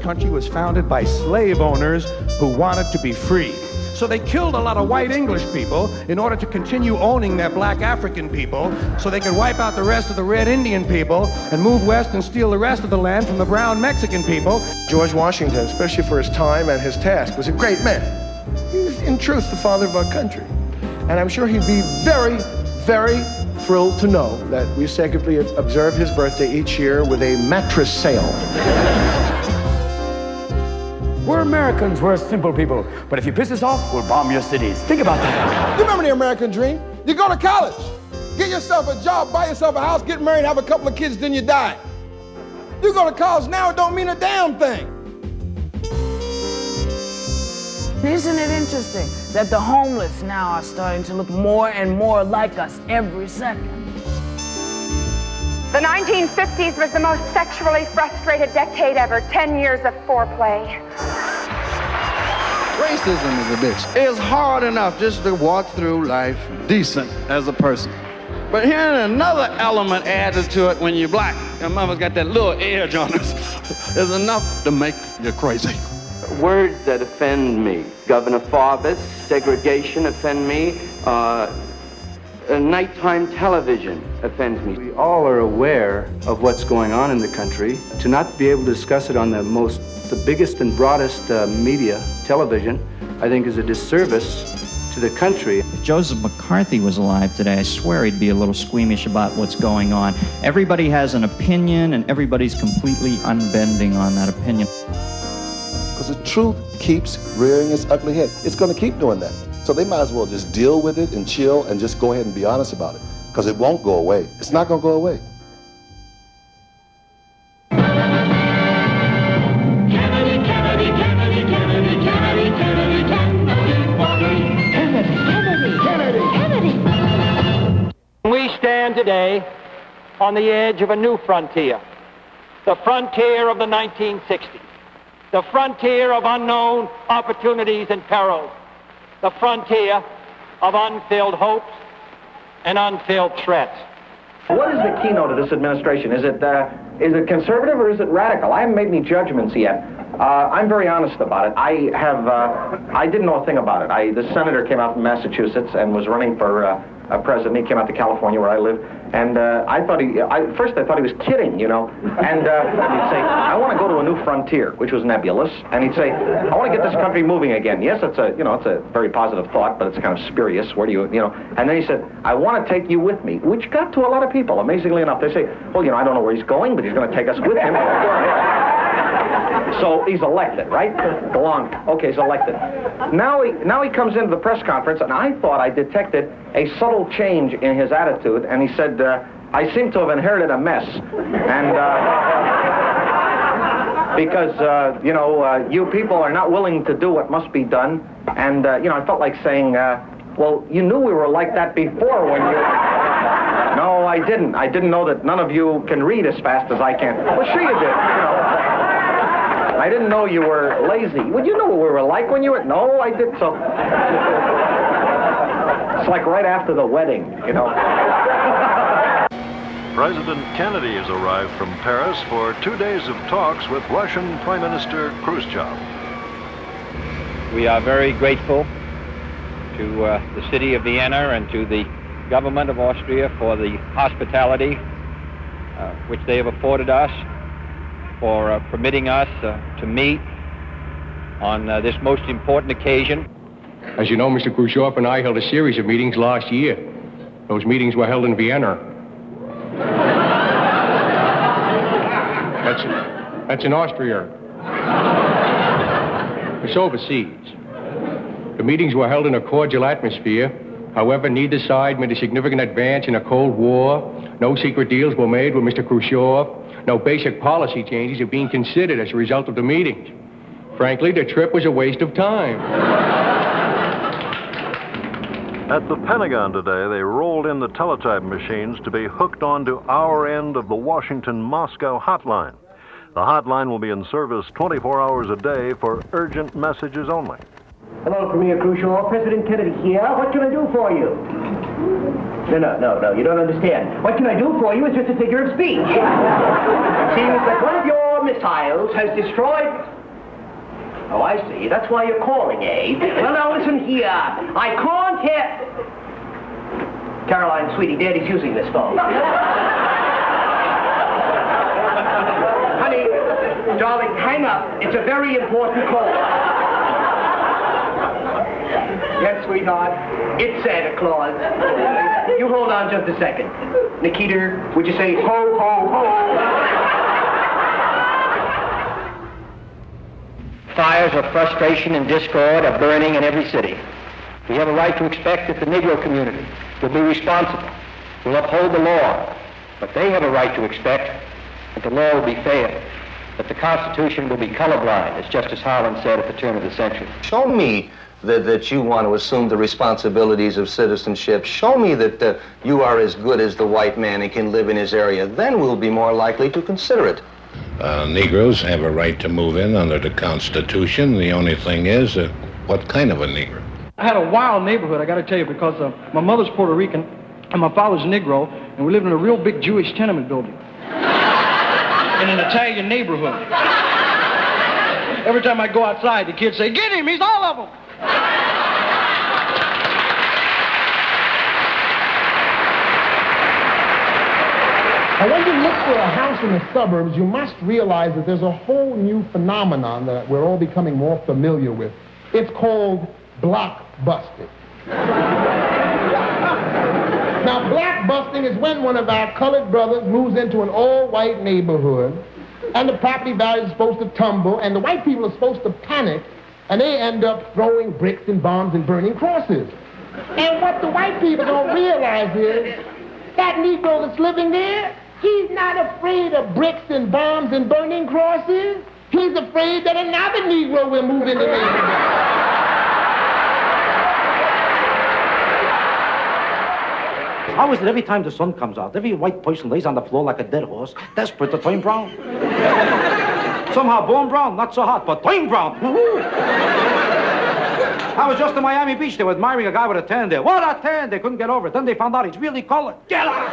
country was founded by slave owners who wanted to be free. So they killed a lot of white English people in order to continue owning their black African people so they could wipe out the rest of the red Indian people and move west and steal the rest of the land from the brown Mexican people. George Washington, especially for his time and his task, was a great man. He was, in truth, the father of our country. And I'm sure he'd be very, very thrilled to know that we secretly observe his birthday each year with a mattress sale. We're Americans, we're simple people. But if you piss us off, we'll bomb your cities. Think about that. You remember the American dream? You go to college, get yourself a job, buy yourself a house, get married, have a couple of kids, then you die. You go to college now, it don't mean a damn thing. Isn't it interesting that the homeless now are starting to look more and more like us every second? The 1950s was the most sexually frustrated decade ever. 10 years of foreplay. Racism is a bitch. It's hard enough just to walk through life decent as a person. But hearing another element added to it when you're black, your mama's got that little edge on us, is enough to make you crazy. Words that offend me. Governor Farbus, segregation offend me. Nighttime television offends me. We all are aware of what's going on in the country. To not be able to discuss it on the biggest and broadest media, television, I think is a disservice to the country. If Joseph McCarthy was alive today, I swear he'd be a little squeamish about what's going on. Everybody has an opinion, and everybody's completely unbending on that opinion. Because the truth keeps rearing its ugly head. It's going to keep doing that. So they might as well just deal with it and chill and just go ahead and be honest about it. Because it won't go away. It's not going to go away. Kennedy, Kennedy, Kennedy, Kennedy, Kennedy, Kennedy, Kennedy, Kennedy, Kennedy. We stand today on the edge of a new frontier. The frontier of the 1960s. The frontier of unknown opportunities and perils. The frontier of unfilled hopes and unfilled threats. What is the keynote of this administration? Is it conservative or is it radical? I haven't made any judgments yet. I'm very honest about it. I didn't know a thing about it. The senator came out from Massachusetts and was running for president. He came out to California where I live, and first I thought he was kidding, you know. And he'd say, "I want to go to a new frontier," which was nebulous. And he'd say, "I want to get this country moving again." Yes, it's a very positive thought, but it's kind of spurious. Where do you know? And then he said, "I want to take you with me," which got to a lot of people. Amazingly enough, they say, "Well, I don't know where he's going, but he's going to take us with him." So he's elected, right? Go on. Okay, he's elected. Now he comes into the press conference, and I thought I detected a subtle change in his attitude, and he said, "I seem to have inherited a mess," and because you people are not willing to do what must be done, and I felt like saying, "Well, you knew we were like that before when you." No, I didn't. I didn't know that none of you can read as fast as I can. Well, sure you did. I didn't know you were lazy. Would you know what we were like when you were? No, I did. So it's like right after the wedding, President Kennedy has arrived from Paris for 2 days of talks with Russian Prime Minister Khrushchev. We are very grateful to the city of Vienna and to the government of Austria for the hospitality which they have afforded us, for permitting us to meet on this most important occasion. As you know, Mr. Khrushchev and I held a series of meetings last year. Those meetings were held in Vienna. That's in Austria. It's overseas. The meetings were held in a cordial atmosphere. However, neither side made a significant advance in a Cold War. No secret deals were made with Mr. Khrushchev. No basic policy changes are being considered as a result of the meetings. Frankly, the trip was a waste of time. At the Pentagon today, they rolled in the teletype machines to be hooked onto our end of the Washington-Moscow hotline. The hotline will be in service 24 hours a day for urgent messages only. Hello, Premier Khrushchev. President Kennedy here. What can I do for you? No, you don't understand. What can I do for you is just a figure of speech. It seems that one of your missiles has destroyed Oh, I see. That's why you're calling, eh? Well, now, listen here. I can't hear... Caroline, sweetie, Daddy's using this phone. Honey, darling, hang up. It's a very important call. Yes, sweetheart. It's Santa Claus. You hold on just a second. Nikita, would you say ho, ho, ho? Fires of frustration and discord are burning in every city. We have a right to expect that the Negro community will be responsible, will uphold the law, but they have a right to expect that the law will be fair, that the Constitution will be colorblind, as Justice Harlan said at the turn of the century. Show me that you want to assume the responsibilities of citizenship. Show me that you are as good as the white man and can live in his area. Then we'll be more likely to consider it. Negroes have a right to move in under the Constitution. The only thing is, what kind of a Negro? I had a wild neighborhood, I got to tell you, because my mother's Puerto Rican and my father's Negro, and we lived in a real big Jewish tenement building in an Italian neighborhood. Every time I go outside, the kids say, "Get him, he's all of them." And when you look for a house in the suburbs, you must realize that there's a whole new phenomenon that we're all becoming more familiar with. It's called blockbusting. Now, blockbusting is when one of our colored brothers moves into an all-white neighborhood, and the property value is supposed to tumble, and the white people are supposed to panic, and they end up throwing bricks and bombs and burning crosses. And what the white people don't realize is that Negro that's living there, he's not afraid of bricks and bombs and burning crosses. He's afraid that another Negro will move in the neighborhood. How is it every time the sun comes out, every white person lays on the floor like a dead horse, desperate to turn brown? Somehow born brown, not so hot, but turn brown. I was just in Miami Beach. They were admiring a guy with a tan there. What a tan! They couldn't get over it. Then they found out he's really colored. Get out!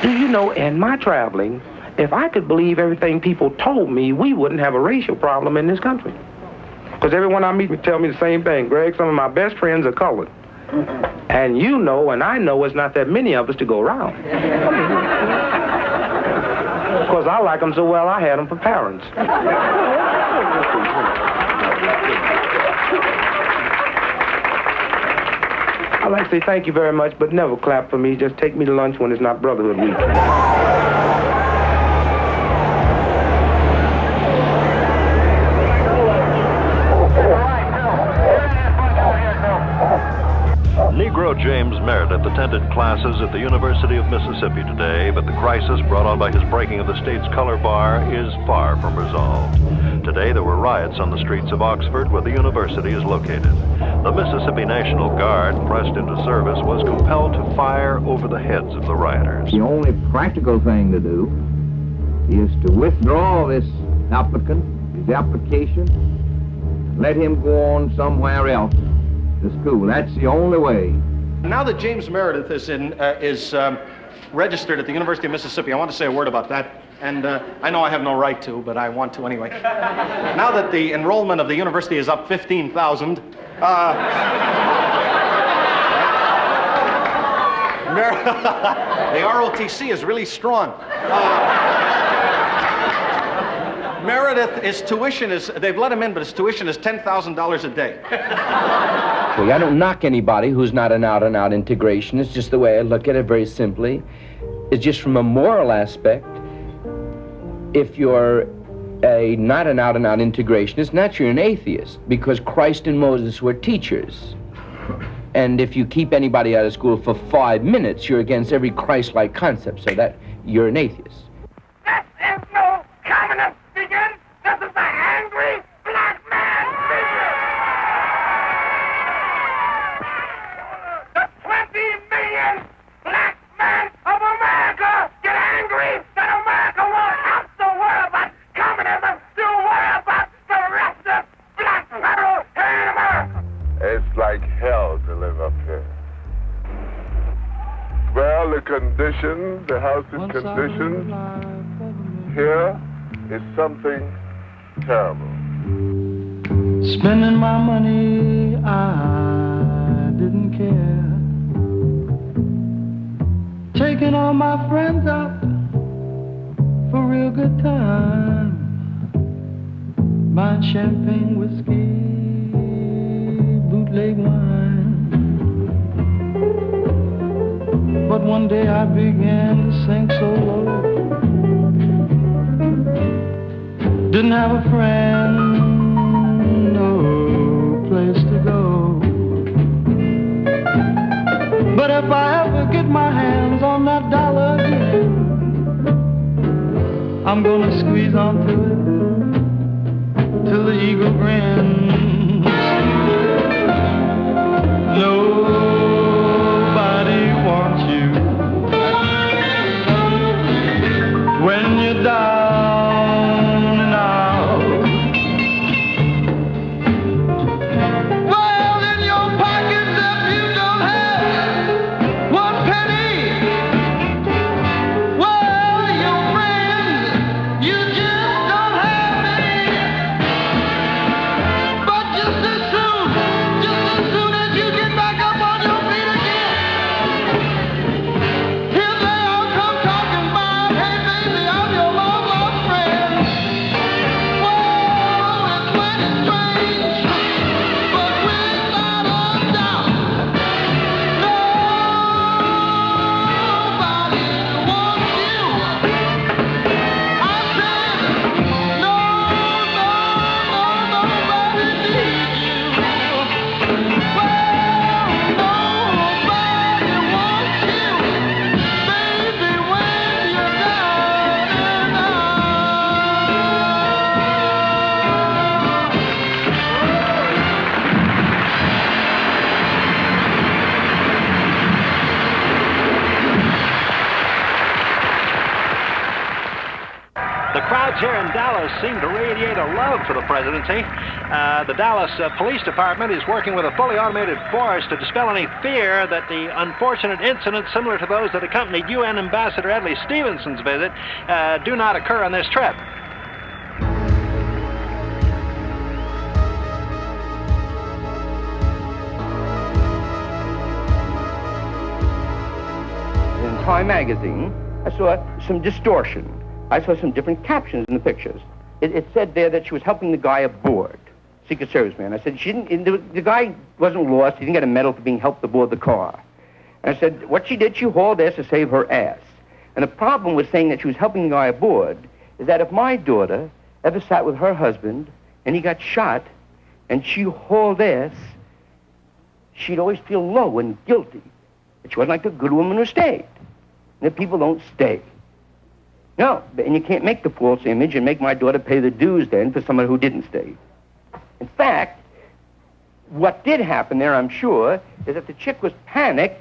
Do you know, in my traveling, if I could believe everything people told me, we wouldn't have a racial problem in this country. Because everyone I meet would tell me the same thing. Greg, some of my best friends are colored. And you know, and I know, it's not that many of us to go around. Because I like them so well, I had them for parents. I'd like to say thank you very much, but never clap for me. Just take me to lunch when it's not Brotherhood Week. Negro James Meredith attended classes at the University of Mississippi today, but the crisis brought on by his breaking of the state's color bar is far from resolved. Today there were riots on the streets of Oxford, where the university is located. The Mississippi National Guard, pressed into service, was compelled to fire over the heads of the rioters. The only practical thing to do is to withdraw this applicant, his application, and let him go on somewhere else to school. That's the only way. Now that James Meredith is registered at the University of Mississippi, I want to say a word about that. And I know I have no right to, but I want to anyway. Now that the enrollment of the university is up 15,000, the ROTC is really strong. Meredith, they've let him in, but his tuition is $10,000 a day. Well, I don't knock anybody who's not an out-and-out integrationist. Just the way I look at it very simply. It's just from a moral aspect. If you're not an out-and-out integrationist, not you're an atheist, because Christ and Moses were teachers. And if you keep anybody out of school for 5 minutes, you're against every Christ-like concept, so that you're an atheist. This is no communist vision. This is the angry black man's vision. The 20 million black men of America get angry that America won't have to worry about communism, to worry about the rest of black people here in America. It's like hell to live up here. Well, the house is conditioned here is something terrible. Spending my money, I didn't care. Taking all my friends out for a real good time. Buying champagne, whiskey, bootleg wine. But one day I began to sink so low. Didn't have a friend, no place to go. But if I ever get my hands on that dollar again, I'm gonna squeeze onto it till the eagle grins. Nobody wants you when you're down and out. Well, in your pockets if you don't have one penny. Well, your friends, you just don't have any. But just as soon as you get back up on your feet again, here they all come talking about, hey baby, I'm your long lost friend. Whoa, it's mighty strange, but without a doubt, nobody wants you. I said, nobody needs you. The crowds here in Dallas seem to radiate a love for the presidency. The Dallas Police Department is working with a fully automated force to dispel any fear that the unfortunate incidents similar to those that accompanied UN Ambassador Adlai Stevenson's visit do not occur on this trip. In Time magazine, I saw some distortion. I saw some different captions in the pictures. It said there that she was helping the guy aboard, Secret Service man. I said, she didn't, the guy wasn't lost. He didn't get a medal for being helped aboard the car. And I said, what she did, she hauled ass to save her ass. And the problem with saying that she was helping the guy aboard is that if my daughter ever sat with her husband and he got shot and she hauled ass, she'd always feel low and guilty. That she wasn't like the good woman who stayed. And that people don't stay. No, and you can't make the false image and make my daughter pay the dues then for someone who didn't stay. In fact, what did happen there, I'm sure, is that the chick was panicked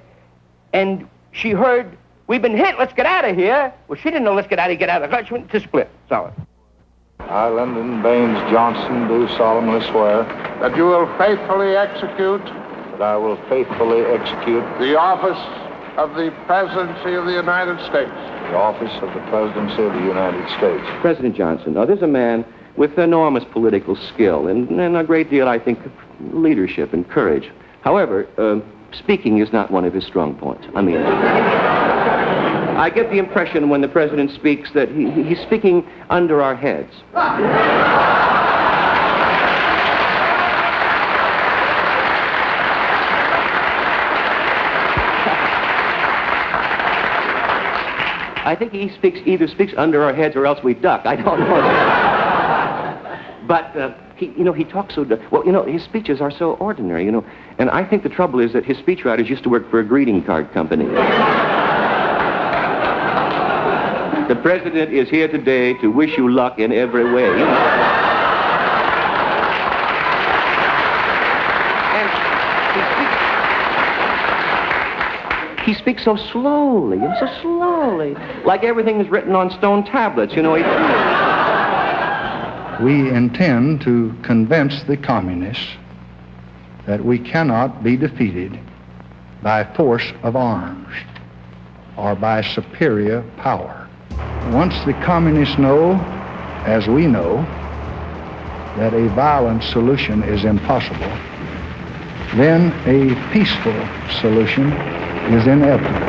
and she heard, we've been hit, let's get out of here. Well, she didn't know let's get out of the car. She went to split. Solid. I, Lyndon Baines Johnson, do solemnly swear That you will faithfully execute that I will faithfully execute the office of the Presidency of the United States. the office of the Presidency of the United States. President Johnson, now, there's a man with enormous political skill and a great deal, I think, of leadership and courage. However, speaking is not one of his strong points. I mean, I get the impression when the president speaks that he's speaking under our heads. I think he either speaks under our heads or else we duck. I don't know. But he talks so, well, his speeches are so ordinary, and I think the trouble is that his speechwriters used to work for a greeting card company. The president is here today to wish you luck in every way. And he speaks so slowly, like everything is written on stone tablets, We intend to convince the communists that we cannot be defeated by force of arms or by superior power. Once the communists know as we know that a violent solution is impossible, then a peaceful solution is inevitable.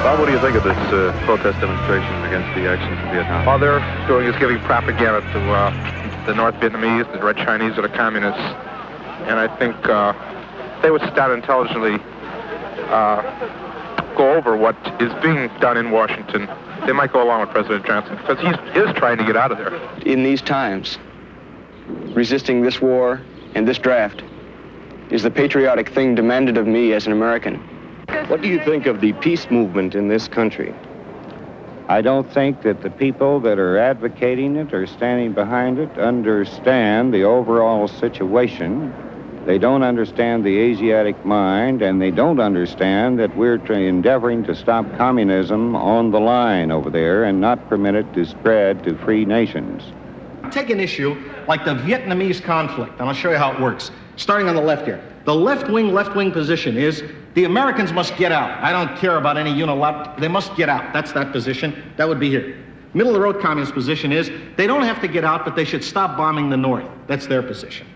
Bob, what do you think of this protest demonstration against the actions in Vietnam? All they're doing is giving propaganda to the North Vietnamese, the Red Chinese, or the Communists. And I think they would sit down and intelligently go over what is being done in Washington. They might go along with President Johnson because he is trying to get out of there. In these times, resisting this war and this draft is the patriotic thing demanded of me as an American. What do you think of the peace movement in this country? I don't think that the people that are advocating it or standing behind it understand the overall situation. They don't understand the Asiatic mind, and they don't understand that we're endeavoring to stop communism on the line over there and not permit it to spread to free nations. Take an issue like the Vietnamese conflict, and I'll show you how it works. Starting on the left here. The left-wing position is the Americans must get out. I don't care about any unilateral. They must get out. That's that position. That would be here. Middle-of-the-road communist position is they don't have to get out, but they should stop bombing the North. That's their position.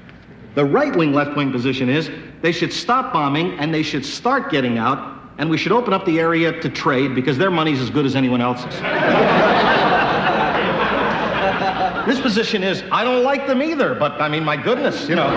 The right-wing, left-wing position is they should stop bombing and they should start getting out, and we should open up the area to trade because their money's as good as anyone else's. This position is, I don't like them either, but I mean, my goodness, you know.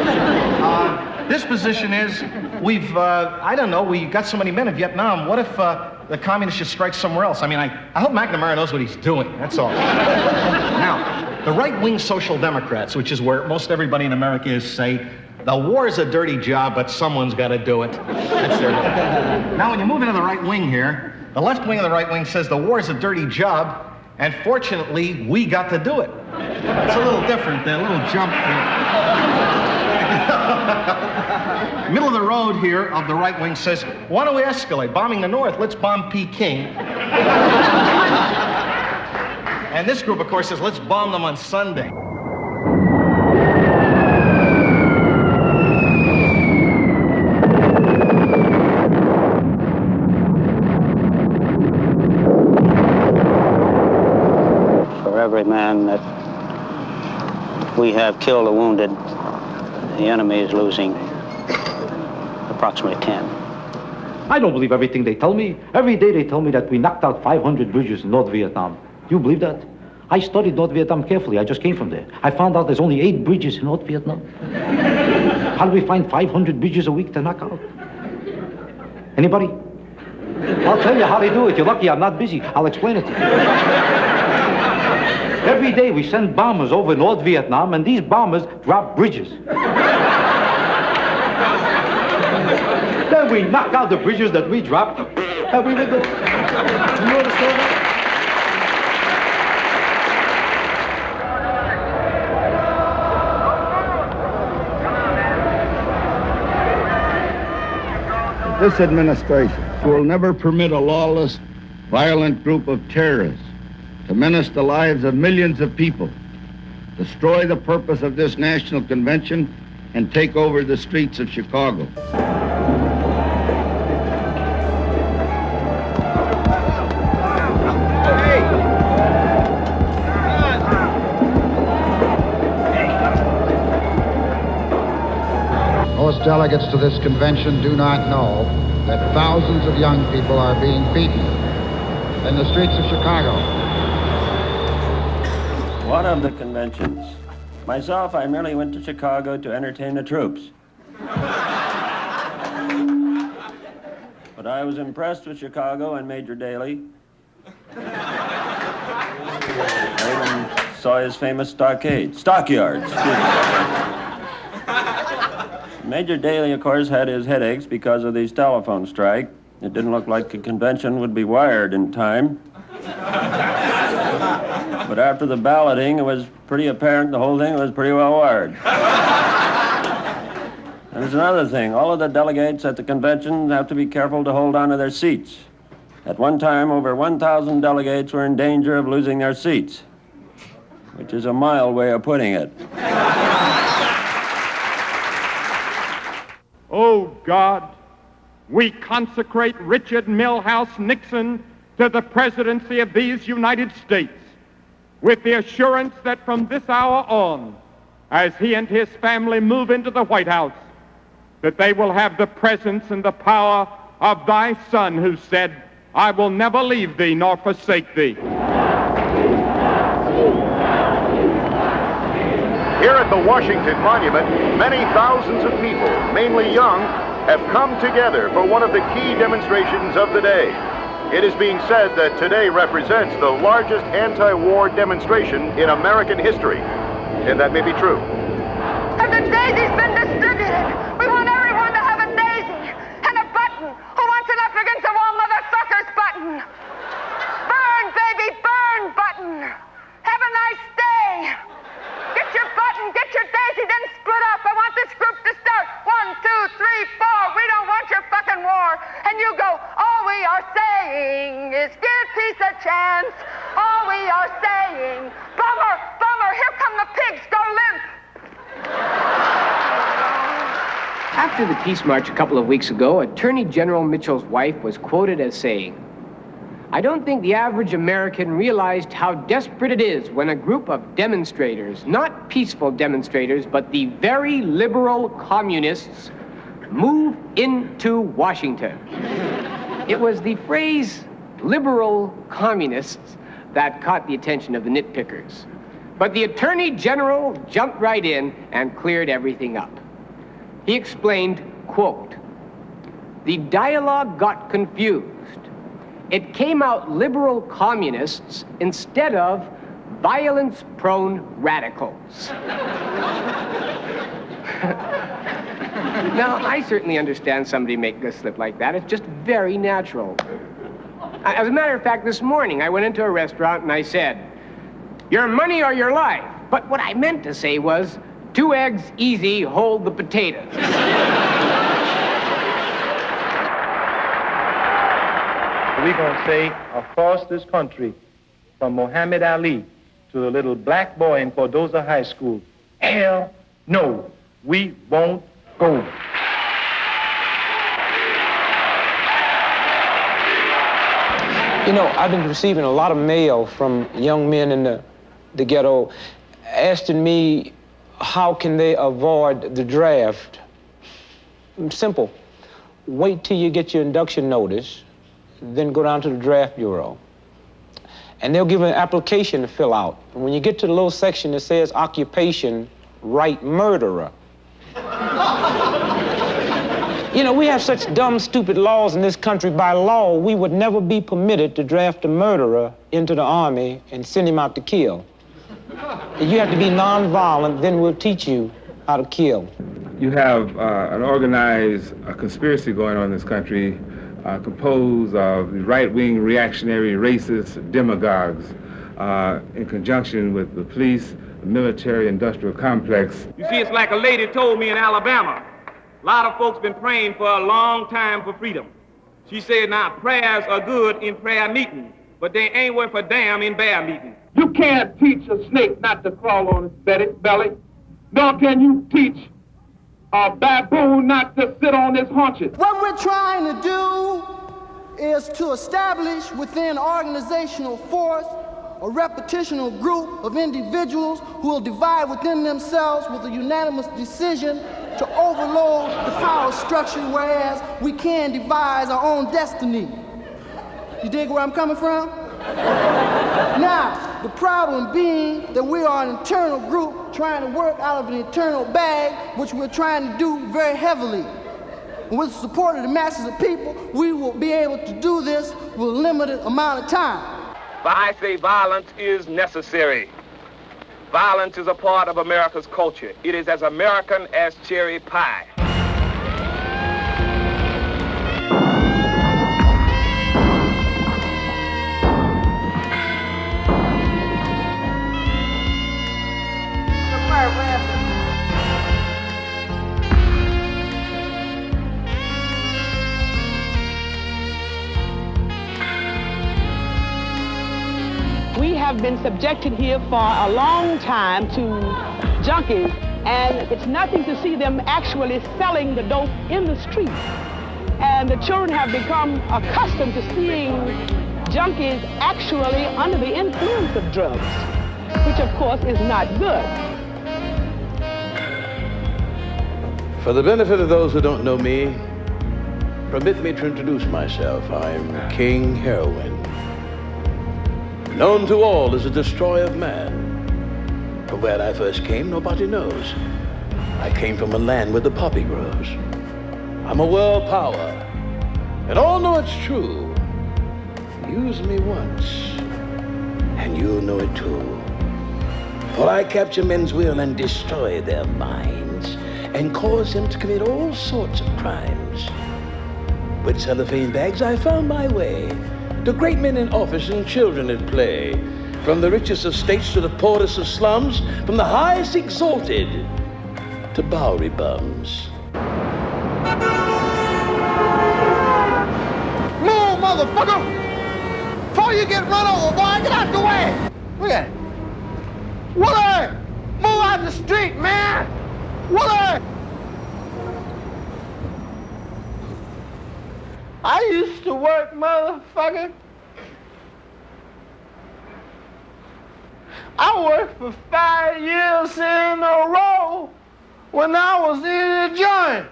This position is, I don't know, we got so many men in Vietnam. What if the communists should strike somewhere else? I mean, I hope McNamara knows what he's doing, that's all. Now, the right-wing Social Democrats, which is where most everybody in America is, say, the war is a dirty job, but someone's got to do it. That's their Now, when you move into the right wing here, the left wing of the right wing says the war is a dirty job, and fortunately, we got to do it. It's a little different, a little jump here. Middle of the road here of the right wing says, why don't we escalate? Bombing the North, let's bomb Peking. And this group, of course, says, let's bomb them on Sunday. For every man that we have killed or wounded, the enemy is losing approximately 10. I don't believe everything they tell me. Every day they tell me that we knocked out 500 bridges in North Vietnam. You believe that? I studied North Vietnam carefully. I just came from there. I found out there's only 8 bridges in North Vietnam. How do we find 500 bridges a week to knock out? Anybody? I'll tell you how they do it. You're lucky I'm not busy. I'll explain it to you. Every day we send bombers over North Vietnam, and these bombers drop bridges. Then we knock out the bridges that we dropped, and we did the... You understand that? This administration will never permit a lawless, violent group of terrorists to menace the lives of millions of people, destroy the purpose of this national convention, and take over the streets of Chicago. Most delegates to this convention do not know that thousands of young people are being beaten in the streets of Chicago. One of the conventions. Myself, I merely went to Chicago to entertain the troops. But I was impressed with Chicago and Major Daley. I even saw his famous stockyards. Major Daley, of course, had his headaches because of the telephone strike. It didn't look like the convention would be wired in time. But after the balloting, it was pretty apparent the whole thing was pretty well wired. And there's another thing. All of the delegates at the convention have to be careful to hold on to their seats. At one time, over 1,000 delegates were in danger of losing their seats, which is a mild way of putting it. Oh God, we consecrate Richard Milhouse Nixon to the presidency of these United States with the assurance that from this hour on, as he and his family move into the White House, that they will have the presence and the power of thy Son who said, I will never leave thee nor forsake thee. Here at the Washington Monument, many thousands of people, mainly young, have come together for one of the key demonstrations of the day. It is being said that today represents the largest anti-war demonstration in American history. And that may be true. Have the daisies been distributed? We want everyone to have a daisy and a button. Who wants an up against the wall motherfuckers button? Burn, baby, burn button. Have a nice day. Get your button, get your daisy, then split up. I want this group to start. 1, 2, 3, 4. We don't want your fucking war. And you go, all we are saying is give peace a chance. All we are saying, bummer, bummer, here come the pigs, go limp. After the Peace March a couple of weeks ago, Attorney General Mitchell's wife was quoted as saying, I don't think the average American realized how desperate it is when a group of demonstrators, not peaceful demonstrators, but the very liberal communists, move into Washington. It was the phrase liberal communists that caught the attention of the nitpickers. But the Attorney General jumped right in and cleared everything up. He explained, quote, the dialogue got confused. It came out liberal communists instead of violence-prone radicals. Now, I certainly understand somebody making a slip like that. It's just very natural. As a matter of fact, this morning I went into a restaurant and I said, your money or your life. But what I meant to say was, 2 eggs easy, hold the potatoes. We're going to say across this country, from Muhammad Ali to the little black boy in Cardozo High School, hell no, we won't go. You know, I've been receiving a lot of mail from young men in the ghetto asking me how can they avoid the draft. Simple. Wait till you get your induction notice, then go down to the draft bureau. And they'll give an application to fill out. And when you get to the little section that says occupation, write murderer. You know, we have such dumb, stupid laws in this country. By law, we would never be permitted to draft a murderer into the army and send him out to kill. You have to be nonviolent, then we'll teach you how to kill. You have an organized conspiracy going on in this country composed of right-wing, reactionary, racist demagogues in conjunction with the police, the military-industrial complex. You see, it's like a lady told me in Alabama. A lot of folks been praying for a long time for freedom. She said, now, prayers are good in prayer meeting, but they ain't worth a damn in bear meeting. You can't teach a snake not to crawl on its belly, nor can you teach a baboon not to sit on its haunches. What we're trying to do is to establish within organizational force a repetitional group of individuals who will divide within themselves with a unanimous decision to overload the power structure, whereas we can devise our own destiny. You dig where I'm coming from? Now, the problem being that we are an internal group trying to work out of an internal bag, which we're trying to do very heavily. And with the support of the masses of people, we will be able to do this with a limited amount of time. But I say violence is necessary. Violence is a part of America's culture. It is as American as cherry pie. We have been subjected here for a long time to junkies And it's nothing to see them actually selling the dope in the street. And the children have become accustomed to seeing junkies actually under the influence of drugs, which of course is not good. For the benefit of those who don't know me, permit me to introduce myself. I'm King Heroin, known to all as a destroyer of man. From where I first came, nobody knows. I came from a land where the poppy grows. I'm a world power, and all know it's true. Use me once, and you'll know it too. For I capture men's will and destroy their minds, and cause them to commit all sorts of crimes. With cellophane bags, I found my way to great men in office and children at play. From the richest of states to the poorest of slums, from the highest exalted to Bowery bums. Move, motherfucker! Before you get run over, boy, get out the way! Look at it. Wooly! Move out the street, man! Wooly! I used to work, motherfucker. I worked for 5 years in a row when I was in a joint,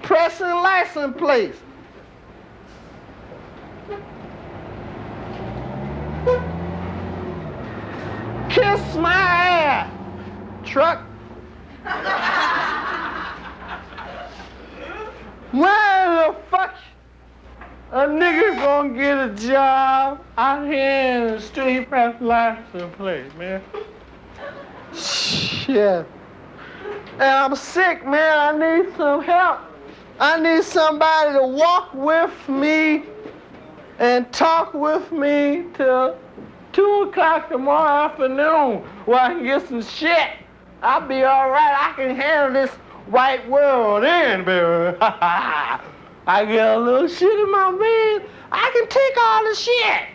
pressing license plates. Kiss my ass, truck. Where the fuck a nigga gonna get a job out here in the street press license plate, man? Shit. And I'm sick, man. I need some help. I need somebody to walk with me and talk with me till 2 o'clock tomorrow afternoon where I can get some shit. I'll be all right. I can handle this white world in, baby. I get a little shit in my bed. I can take all the shit.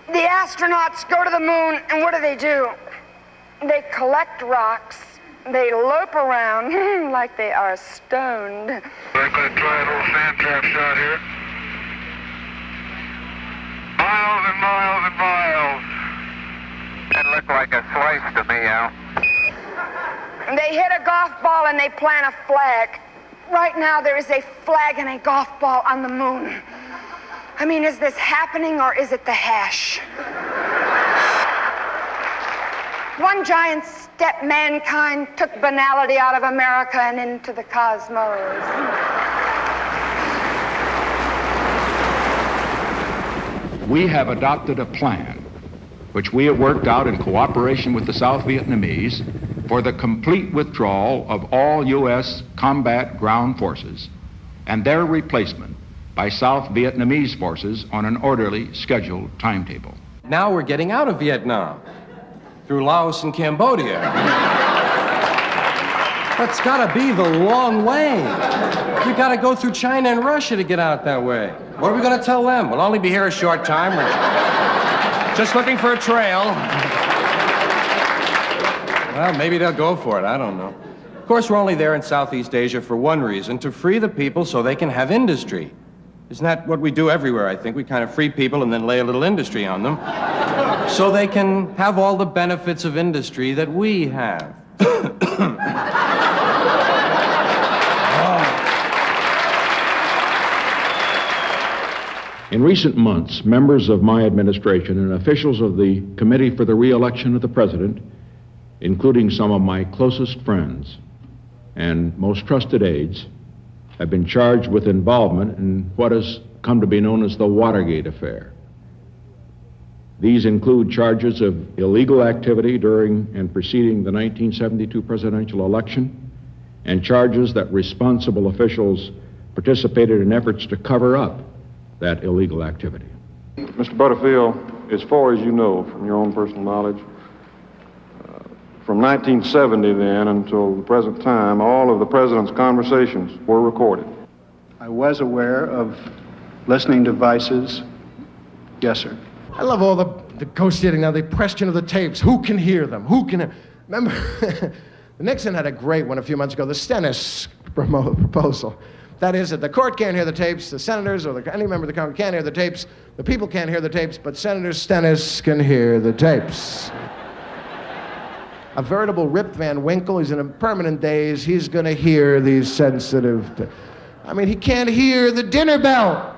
The astronauts go to the moon, and what do? They collect rocks. They lope around like they are stoned. We're going to try a little sand trap shot here. Miles and miles and miles. That looked like a slice to me, Al. They hit a golf ball and they plant a flag. Right now there is a flag and a golf ball on the moon. I mean, is this happening or is it the hash? One giant step mankind took banality out of America and into the cosmos. We have adopted a plan, which we have worked out in cooperation with the South Vietnamese, for the complete withdrawal of all U.S. combat ground forces and their replacement by South Vietnamese forces on an orderly, scheduled timetable. Now we're getting out of Vietnam through Laos and Cambodia. That's gotta be the long way. We gotta go through China and Russia to get out that way. What are we gonna tell them? We'll only be here a short time. We're just looking for a trail. Well, maybe they'll go for it, I don't know. Of course, we're only there in Southeast Asia for one reason, to free the people so they can have industry. Isn't that what we do everywhere, I think? We kind of free people and then lay a little industry on them so they can have all the benefits of industry that we have. In recent months, members of my administration and officials of the Committee for the Re-election of the President, including some of my closest friends and most trusted aides, have been charged with involvement in what has come to be known as the Watergate affair. These include charges of illegal activity during and preceding the 1972 presidential election, and charges that responsible officials participated in efforts to cover up that illegal activity. Mr. Butterfield, as far as you know, from your own personal knowledge, from 1970 then until the present time, all of the president's conversations were recorded? I was aware of listening devices. Yes, sir. I love all the negotiating now, the question of the tapes. Who can hear them? Who can... Remember, Nixon had a great one a few months ago, the Stennis proposal. That is, that the court can't hear the tapes, the senators or any member of the Congress can't hear the tapes, the people can't hear the tapes, but Senator Stennis can hear the tapes. A veritable Rip Van Winkle. He's in a permanent daze. He's going to hear these sensitive... I mean, he can't hear the dinner bell.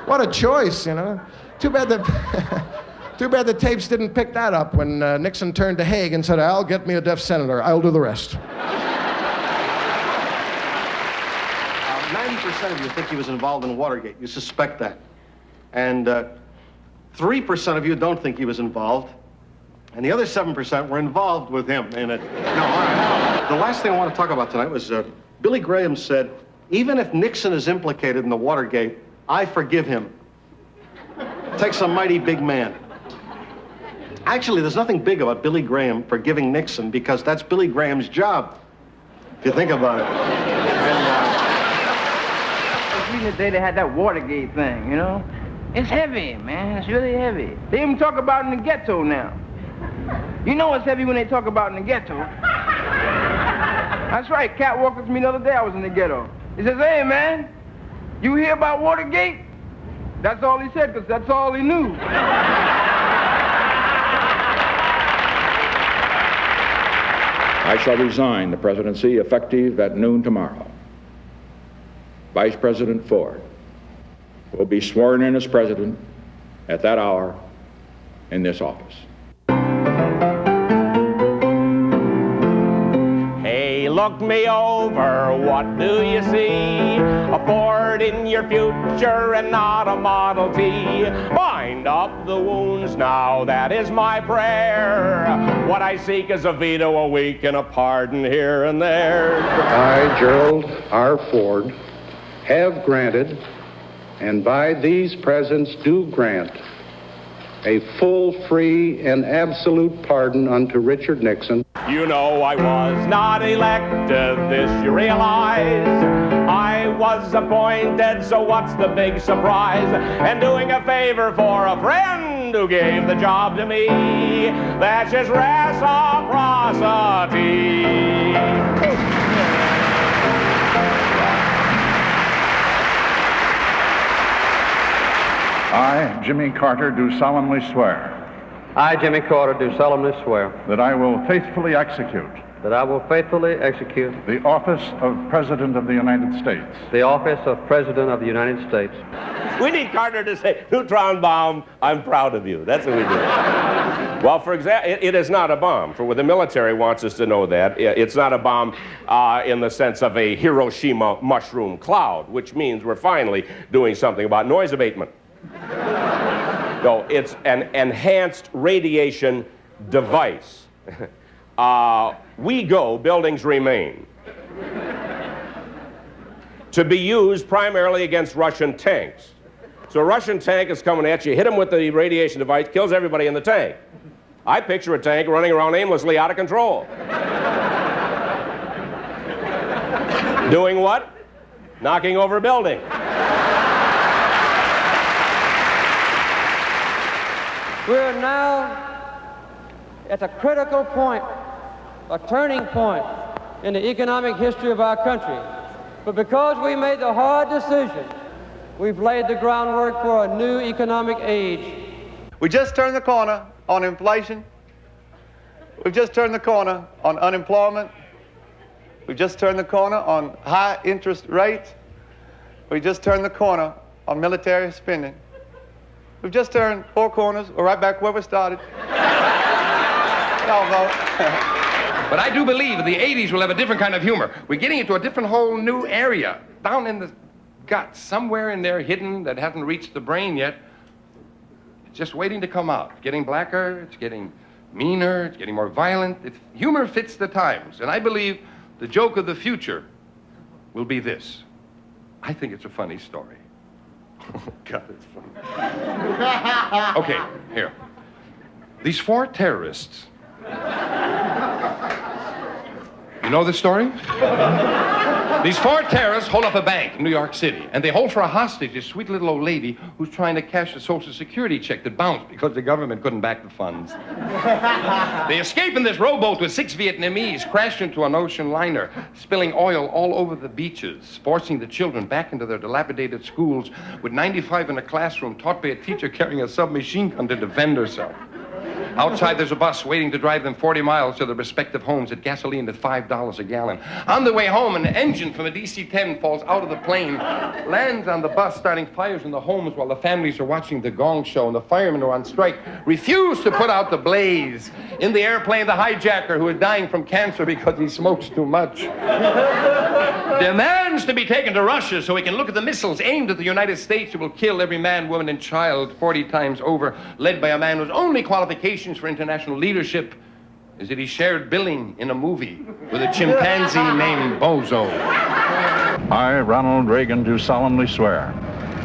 What a choice, you know. Too bad the tapes didn't pick that up when Nixon turned to Haig and said, "Al, get me a deaf senator. I'll do the rest." 90% of you think he was involved in Watergate. You suspect that. And 3% of you don't think he was involved. And the other 7% were involved with him in it. No, all right. The last thing I want to talk about tonight was Billy Graham said, even if Nixon is implicated in the Watergate, I forgive him. It takes a mighty big man. Actually, there's nothing big about Billy Graham forgiving Nixon because that's Billy Graham's job, if you think about it. I was reading the day they had that Watergate thing, you know? It's heavy, man. It's really heavy. They even talk about it in the ghetto now. You know it's heavy when they talk about it in the ghetto. That's right. Cat walked up to me the other day. I was in the ghetto. He says, "Hey, man, you hear about Watergate?" That's all he said, because that's all he knew. I shall resign the presidency effective at noon tomorrow. Vice President Ford will be sworn in as president at that hour in this office. Hey, look me over, what do you see? A Ford in your future and not a Model T. Bind up the wounds now, that is my prayer. What I seek is a veto a week and a pardon here and there. I, Gerald R. Ford, have granted, and by these presents do grant, a full, free, and absolute pardon unto Richard Nixon. You know I was not elected, this you realize. I was appointed, so what's the big surprise? And doing a favor for a friend who gave the job to me, that's just reciprocity. I, Jimmy Carter, do solemnly swear. I, Jimmy Carter, do solemnly swear. That I will faithfully execute. That I will faithfully execute. The office of President of the United States. The office of President of the United States. We need Carter to say, "Neutron bomb, I'm proud of you." That's what we do. Well, for example, it is not a bomb. For what the military wants us to know that. It's not a bomb in the sense of a Hiroshima mushroom cloud, which means we're finally doing something about noise abatement. No, it's an enhanced radiation device. We go, buildings remain. To be used primarily against Russian tanks. So a Russian tank is coming at you, hit them with the radiation device, kills everybody in the tank. I picture a tank running around aimlessly out of control. Doing what? Knocking over a building. We're now at a critical point, a turning point in the economic history of our country. But because we made the hard decision, we've laid the groundwork for a new economic age. We just turned the corner on inflation. We've just turned the corner on unemployment. We've just turned the corner on high interest rates. We just turned the corner on military spending. We've just turned 4 corners. We're right back where we started. Y'all vote. But I do believe the 80s will have a different kind of humor. We're getting into a different whole new area, down in the gut, somewhere in there hidden that hasn't reached the brain yet. It's just waiting to come out. It's getting blacker, it's getting meaner, it's getting more violent. Humor fits the times, and I believe the joke of the future will be this. I think it's a funny story. God, it's funny. Okay, here. These 4 terrorists. You know this story? These 4 terrorists hold up a bank in New York City, and they hold for a hostage this sweet little old lady who's trying to cash a Social Security check that bounced because the government couldn't back the funds. They escape in this rowboat with 6 Vietnamese, crash into an ocean liner, spilling oil all over the beaches, forcing the children back into their dilapidated schools with 95 in a classroom taught by a teacher carrying a submachine gun to defend herself. Outside, there's a bus waiting to drive them 40 miles to their respective homes at gasoline at $5 a gallon. On the way home, an engine from a DC-10 falls out of the plane, lands on the bus, starting fires in the homes while the families are watching the gong show, and the firemen who are on strike refuse to put out the blaze. In the airplane, the hijacker, who is dying from cancer because he smokes too much, demands to be taken to Russia so he can look at the missiles aimed at the United States who will kill every man, woman, and child 40 times over, led by a man whose only qualifications for international leadership is that he shared billing in a movie with a chimpanzee named Bozo. I, Ronald Reagan, do solemnly swear.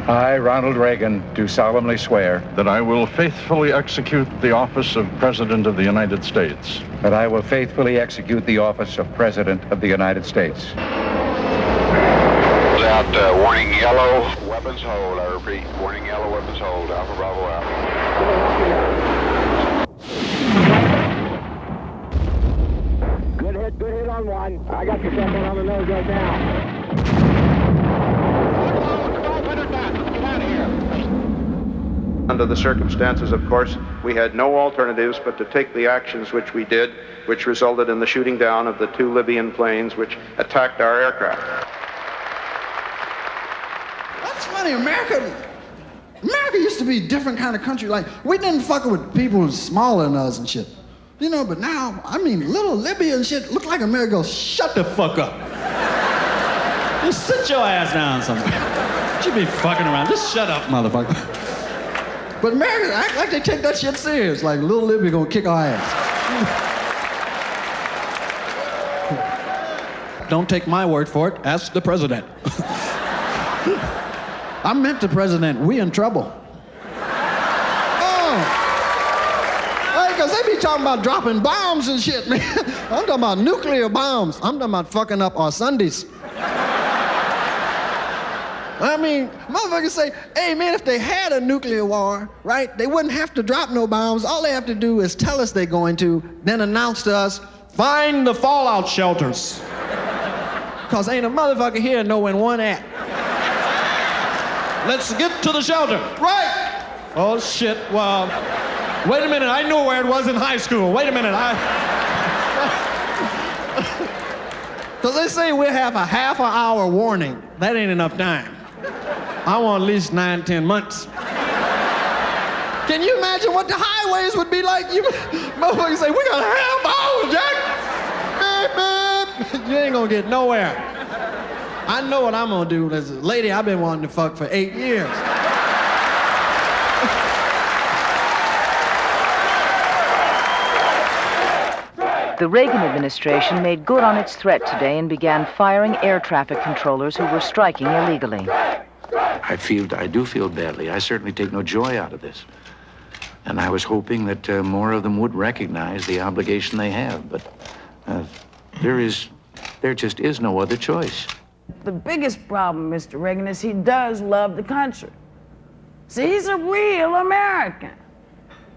I, Ronald Reagan, do solemnly swear that I will faithfully execute the office of President of the United States. that I will faithfully execute the office of President of the United States. Out warning yellow, weapons hold. I repeat, warning yellow, weapons hold. Alpha Bravo out. Good hit on one. I got the second on the nose right now. Under the circumstances, of course, we had no alternatives but to take the actions which we did, which resulted in the shooting down of the 2 Libyan planes which attacked our aircraft. That's funny. America used to be a different kind of country. Like, we didn't fuck with people who smaller than us and shit. You know, but now, I mean, little Libya and shit look like America goes, shut the fuck up. Just sit your ass down somewhere. You be fucking around. Just shut up, motherfucker. But America act like they take that shit serious. Like, little Libya gonna kick our ass. Don't take my word for it. Ask the president. I meant the president. We in trouble. Because they be talking about dropping bombs and shit, man. I'm talking about nuclear bombs. I'm talking about fucking up our Sundays. I mean, motherfuckers say, hey, man, if they had a nuclear war, right, they wouldn't have to drop no bombs. All they have to do is tell us they're going to, then announce to us, find the fallout shelters. Because ain't a motherfucker here know when one at. Let's get to the shelter. Right. Oh, shit. Well, wait a minute. I knew where it was in high school. Wait a minute. Because they say we'll have a half an hour warning. That ain't enough time. I want at least 9-10 months. Can you imagine what the highways would be like? You motherfuckers say, we got a half hour, Jack. Beep, beep. You ain't gonna get nowhere. I know what I'm gonna do. There's a lady I've been wanting to fuck for 8 years. The Reagan administration made good on its threat today and began firing air traffic controllers who were striking illegally. I do feel badly. I certainly take no joy out of this. And I was hoping that more of them would recognize the obligation they have. But there just is no other choice. The biggest problem, Mr. Reagan, is he does love the country. See, he's a real American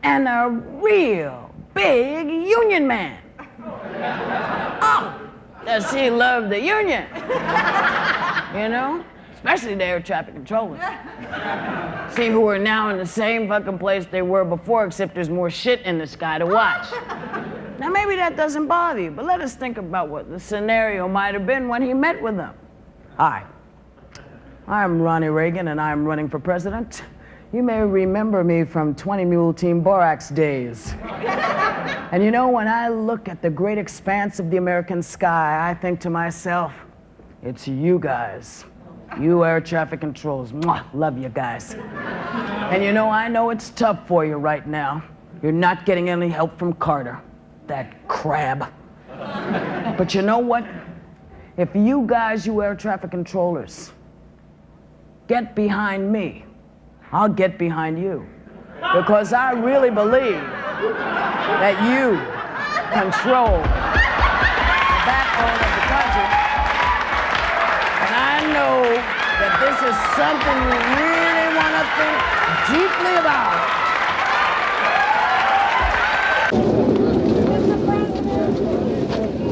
and a real big union man. Oh, does he love the union? You know? Especially the air traffic controllers. See, who are now in the same fucking place they were before, except there's more shit in the sky to watch. Now, maybe that doesn't bother you, but let us think about what the scenario might have been when he met with them. Hi, I'm Ronnie Reagan, and I'm running for president. You may remember me from 20 Mule Team Borax days. And you know, when I look at the great expanse of the American sky, I think to myself, it's you guys. You air traffic controls. Mwah, love you guys. And you know, I know it's tough for you right now. You're not getting any help from Carter, that crab. But you know what? If you guys, you air traffic controllers, get behind me, I'll get behind you. Because I really believe that you control the backbone of the country. And I know that this is something you really want to think deeply about.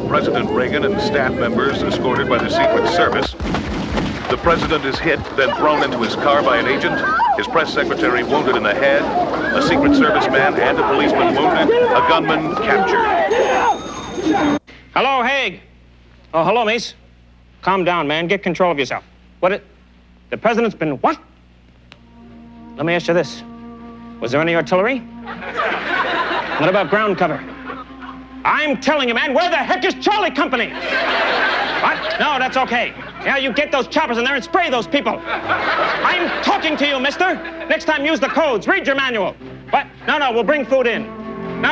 President Reagan and staff members escorted by the Secret Service. The president is hit, then thrown into his car by an agent. His press secretary wounded in the head. A Secret Service man and a policeman wounded. A gunman captured. Hello, Haig. Oh, hello, Mace. Calm down, man. Get control of yourself. The president's been what? Let me ask you this. Was there any artillery? What about ground cover? I'm telling you, man, where the heck is Charlie Company? What? No, that's okay. Yeah, you get those choppers in there and spray those people. I'm talking to you, mister. Next time, use the codes. Read your manual. What? No, we'll bring food in. No,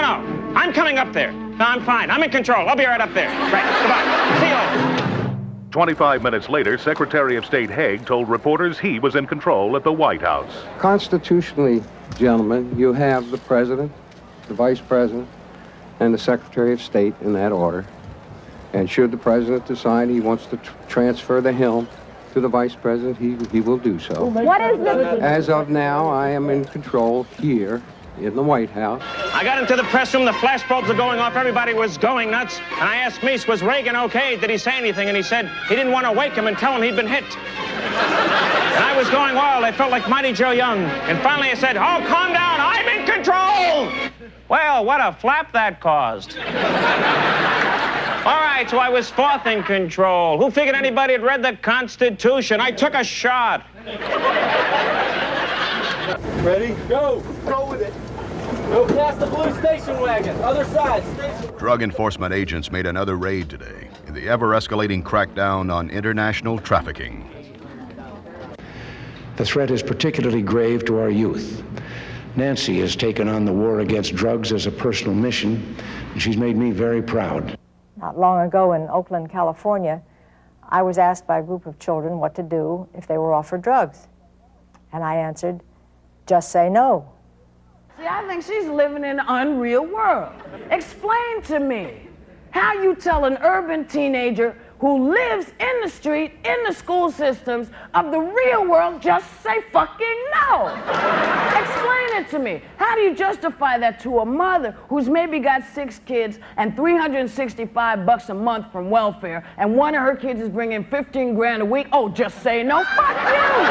I'm coming up there. No, I'm fine. I'm in control. I'll be right up there. Right, goodbye. See you later. 25 minutes later, Secretary of State Haig told reporters he was in control at the White House. Constitutionally, gentlemen, you have the president, the vice president, and the Secretary of State in that order. And should the president decide he wants to transfer the helm to the vice president, he will do so. What is the... As of now, I am in control here in the White House. I got into the press room, the flash bulbs are going off, everybody was going nuts, and I asked Meese, was Reagan okay? Did he say anything? And he said he didn't want to wake him and tell him he'd been hit. And I was going wild, I felt like Mighty Joe Young. And finally I said, oh, calm down, I'm in control! Well, what a flap that caused. All right, so I was fourth in control. Who figured anybody had read the Constitution? I took a shot. Ready? Go! Go with it. Go past the blue station wagon. Other side, station. Drug enforcement agents made another raid today in the ever-escalating crackdown on international trafficking. The threat is particularly grave to our youth. Nancy has taken on the war against drugs as a personal mission, and she's made me very proud. Not long ago in Oakland, California, I was asked by a group of children what to do if they were offered drugs. And I answered, just say no. See, I think she's living in an unreal world. Explain to me how you tell an urban teenager who lives in the street, in the school systems of the real world, just say fucking no. Explain it to me. How do you justify that to a mother who's maybe got 6 kids and $365 a month from welfare, and one of her kids is bringing 15 grand a week? Oh, just say no, fuck you.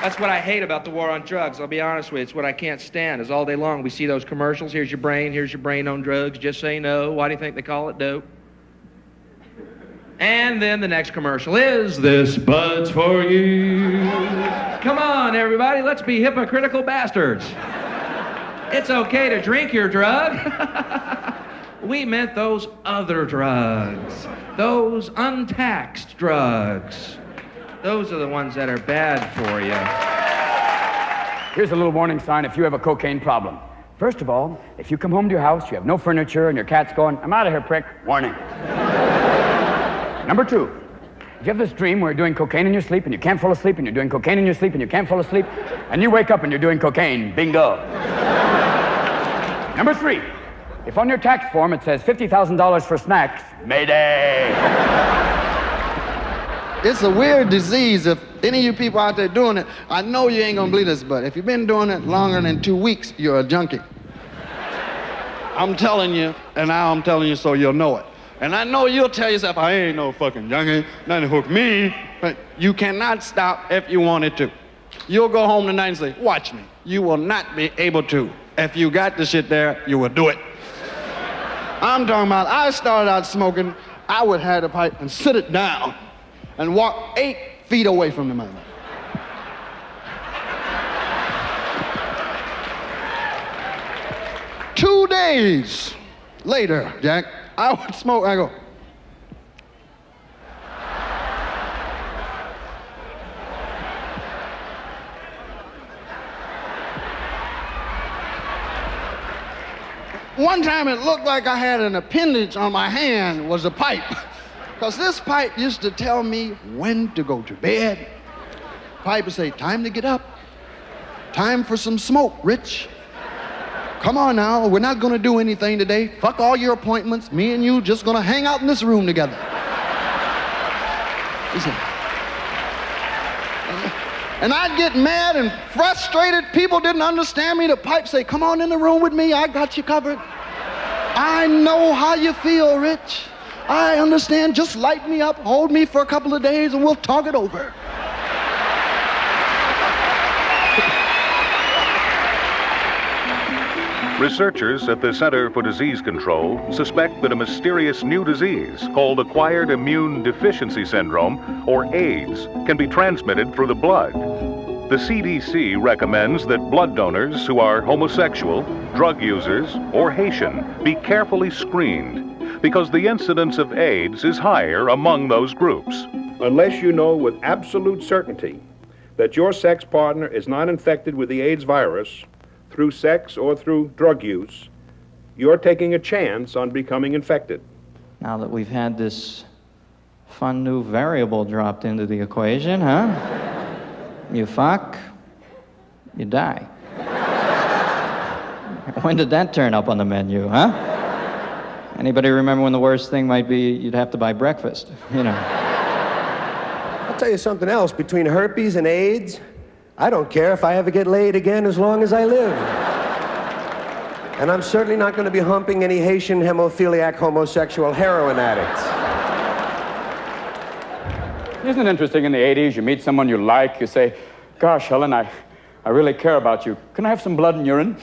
That's what I hate about the war on drugs. I'll be honest with you. It's what I can't stand, is all day long we see those commercials. Here's your brain on drugs. Just say no. Why do you think they call it dope? And then the next commercial is, this bud's for you. Come on, everybody. Let's be hypocritical bastards. It's okay to drink your drug. We meant those other drugs. Those untaxed drugs. Those are the ones that are bad for you. Here's a little warning sign if you have a cocaine problem. First of all, if you come home to your house, you have no furniture, and your cat's going, I'm out of here, prick. Warning. Number 2, if you have this dream where you're doing cocaine in your sleep, and you can't fall asleep, and you're doing cocaine in your sleep, and you can't fall asleep, and you wake up and you're doing cocaine, bingo. Number 3, if on your tax form it says $50,000 for snacks, mayday. It's a weird disease. If any of you people out there doing it, I know you ain't gonna believe this, but if you've been doing it longer than 2 weeks, you're a junkie. I'm telling you, and now I'm telling you so you'll know it. And I know you'll tell yourself, I ain't no fucking junkie, nothing hook me, but you cannot stop if you wanted to. You'll go home tonight and say, watch me. You will not be able to. If you got the shit there, you will do it. I'm talking about, I started out smoking, I would have the pipe and sit it down and walk 8 feet away from the man. Two days later, Jack, I would smoke, I go. One time it looked like I had an appendage on my hand, was a pipe. Because this pipe used to tell me when to go to bed, Piper say, time to get up. Time for some smoke, Rich. Come on now, we're not gonna do anything today. Fuck all your appointments. Me and you just gonna hang out in this room together. Listen. And I'd get mad and frustrated. People didn't understand me. The Pipe say, come on in the room with me. I got you covered. I know how you feel, Rich. I understand. Just light me up, hold me for a couple of days, and we'll talk it over. Researchers at the Center for Disease Control suspect that a mysterious new disease called Acquired Immune Deficiency Syndrome, or AIDS, can be transmitted through the blood. The CDC recommends that blood donors who are homosexual, drug users, or Haitian be carefully screened because the incidence of AIDS is higher among those groups. Unless you know with absolute certainty that your sex partner is not infected with the AIDS virus, through sex or through drug use, you're taking a chance on becoming infected. Now that we've had this fun new variable dropped into the equation, huh? You fuck, you die. When did that turn up on the menu, huh? Anybody remember when the worst thing might be you'd have to buy breakfast, you know? I'll tell you something else. Between herpes and AIDS, I don't care if I ever get laid again as long as I live. And I'm certainly not going to be humping any Haitian hemophiliac homosexual heroin addicts. Isn't it interesting, in the 80s, you meet someone you like, you say, gosh, Helen, I really care about you. Can I have some blood and urine?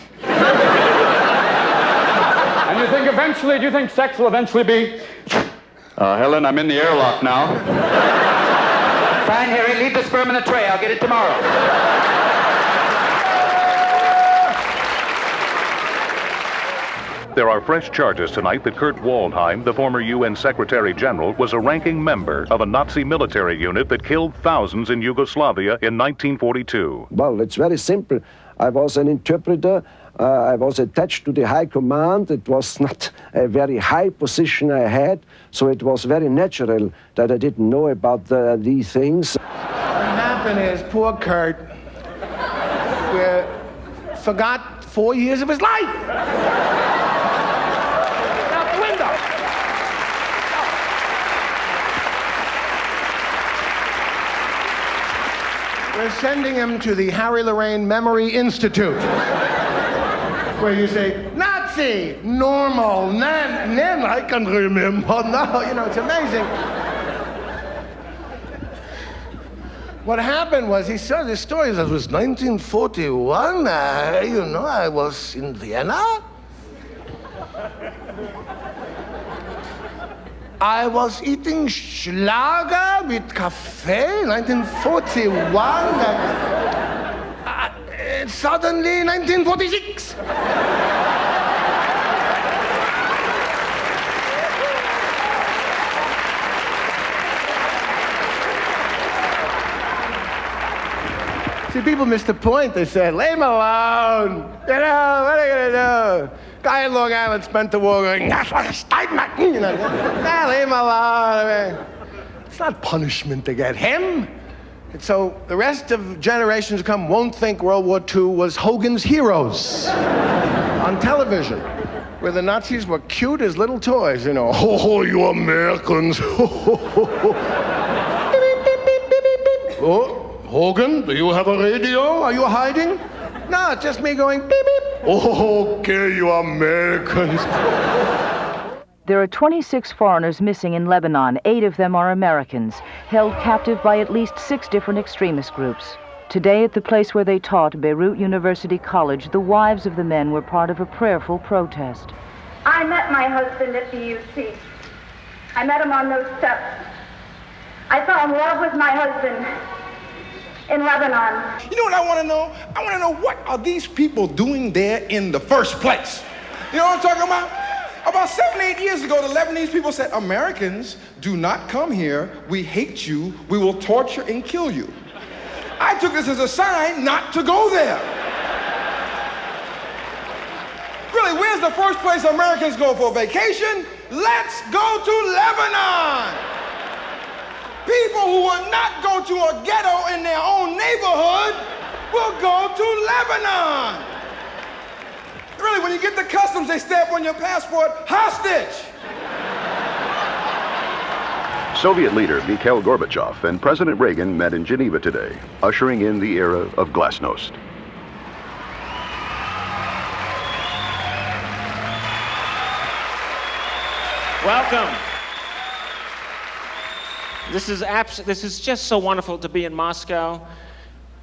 And you think eventually, do you think sex will eventually be, Helen, I'm in the airlock now. Fine, Harry, leave the sperm in the tray. I'll get it tomorrow. There are fresh charges tonight that Kurt Waldheim, the former UN Secretary General, was a ranking member of a Nazi military unit that killed thousands in Yugoslavia in 1942. Well, it's very simple. I was an interpreter. I was attached to the high command. It was not a very high position I had, so it was very natural that I didn't know about these things. What happened is poor Kurt forgot 4 years of his life. Out the window. We're sending him to the Harry Lorraine Memory Institute, where you say, Nazi, normal, then I can remember. No, you know, it's amazing. What happened was, he saw this story, that was 1941, you know, I was in Vienna. I was eating Schlager with cafe, 1941. Suddenly, 1946. See, people miss the point. They said, leave him alone. You know, what are you going to do? Guy in Long Island spent the war going, that's what a statement. You know, leave him alone. I mean, it's not punishment to get him. And so the rest of generations to come won't think World War II was Hogan's Heroes on television, where the Nazis were cute as little toys, you know. Oh, you Americans. Oh, Hogan, do you have a radio? Are you hiding? No, it's just me going beep, beep. Oh, okay, you Americans. There are 26 foreigners missing in Lebanon. 8 of them are Americans, held captive by at least 6 different extremist groups. Today, at the place where they taught, Beirut University College, the wives of the men were part of a prayerful protest. I met my husband at the UC. I met him on those steps. I fell in love with my husband in Lebanon. You know what I want to know? I want to know, what are these people doing there in the first place? You know what I'm talking about? About 7, 8 years ago, the Lebanese people said, Americans, do not come here. We hate you. We will torture and kill you. I took this as a sign not to go there. Really, where's the first place Americans go for vacation? Let's go to Lebanon. People who will not go to a ghetto in their own neighborhood will go to Lebanon. Really, when you get to customs, they stamp on your passport, hostage. Soviet leader Mikhail Gorbachev and President Reagan met in Geneva today, ushering in the era of glasnost. Welcome. This is just so wonderful to be in Moscow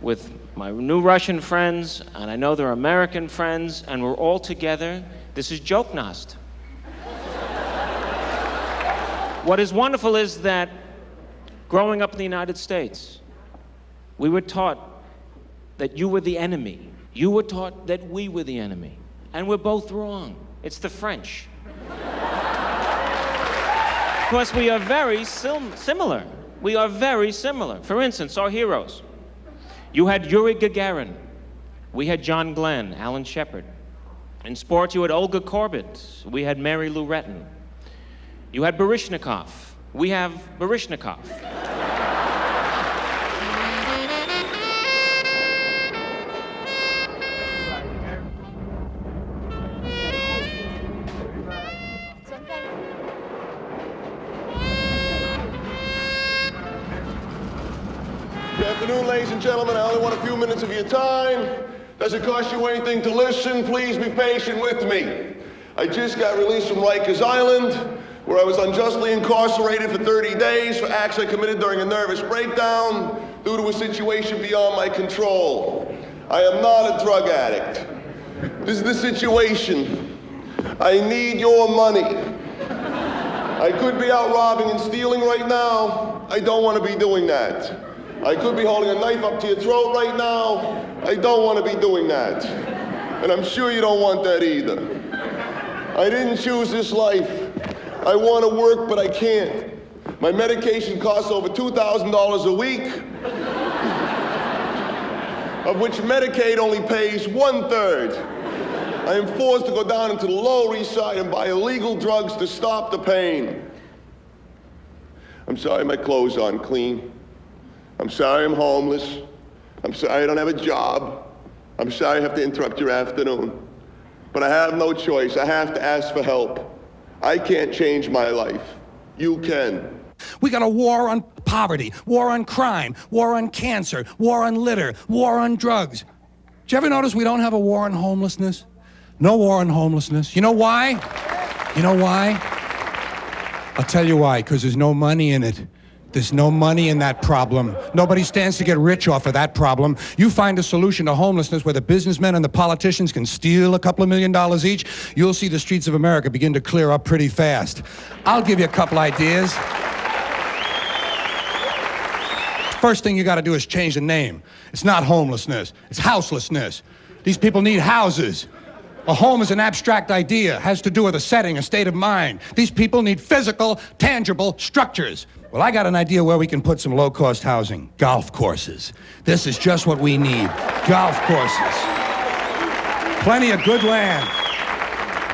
with my new Russian friends, and I know they're American friends, and we're all together. This is Joknost. What is wonderful is that growing up in the United States, we were taught that you were the enemy. You were taught that we were the enemy. And we're both wrong. It's the French. Because we are very similar. We are very similar. For instance, our heroes. You had Yuri Gagarin. We had John Glenn, Alan Shepard. In sports, you had Olga Korbut. We had Mary Lou Retton. You had Baryshnikov. We have Baryshnikov. Good afternoon, ladies and gentlemen. I only want a few minutes of your time. Doesn't cost you anything to listen. Please be patient with me. I just got released from Rikers Island, where I was unjustly incarcerated for 30 days for acts I committed during a nervous breakdown due to a situation beyond my control. I am not a drug addict. This is the situation. I need your money. I could be out robbing and stealing right now. I don't want to be doing that. I could be holding a knife up to your throat right now. I don't want to be doing that. And I'm sure you don't want that either. I didn't choose this life. I want to work, but I can't. My medication costs over $2,000 a week, of which Medicaid only pays 1/3. I am forced to go down into the Lower East Side and buy illegal drugs to stop the pain. I'm sorry my clothes aren't clean. I'm sorry I'm homeless. I'm sorry I don't have a job. I'm sorry I have to interrupt your afternoon. But I have no choice. I have to ask for help. I can't change my life. You can. We got a war on poverty, war on crime, war on cancer, war on litter, war on drugs. Did you ever notice we don't have a war on homelessness? No war on homelessness. You know why? You know why? I'll tell you why, because there's no money in it. There's no money in that problem. Nobody stands to get rich off of that problem. You find a solution to homelessness where the businessmen and the politicians can steal a couple of $1 million each, you'll see the streets of America begin to clear up pretty fast. I'll give you a couple ideas. First thing you got to do is change the name. It's not homelessness. It's houselessness. These people need houses. A home is an abstract idea, has to do with a setting, a state of mind. These people need physical, tangible structures. Well, I got an idea where we can put some low-cost housing. Golf courses. This is just what we need. Golf courses. Plenty of good land.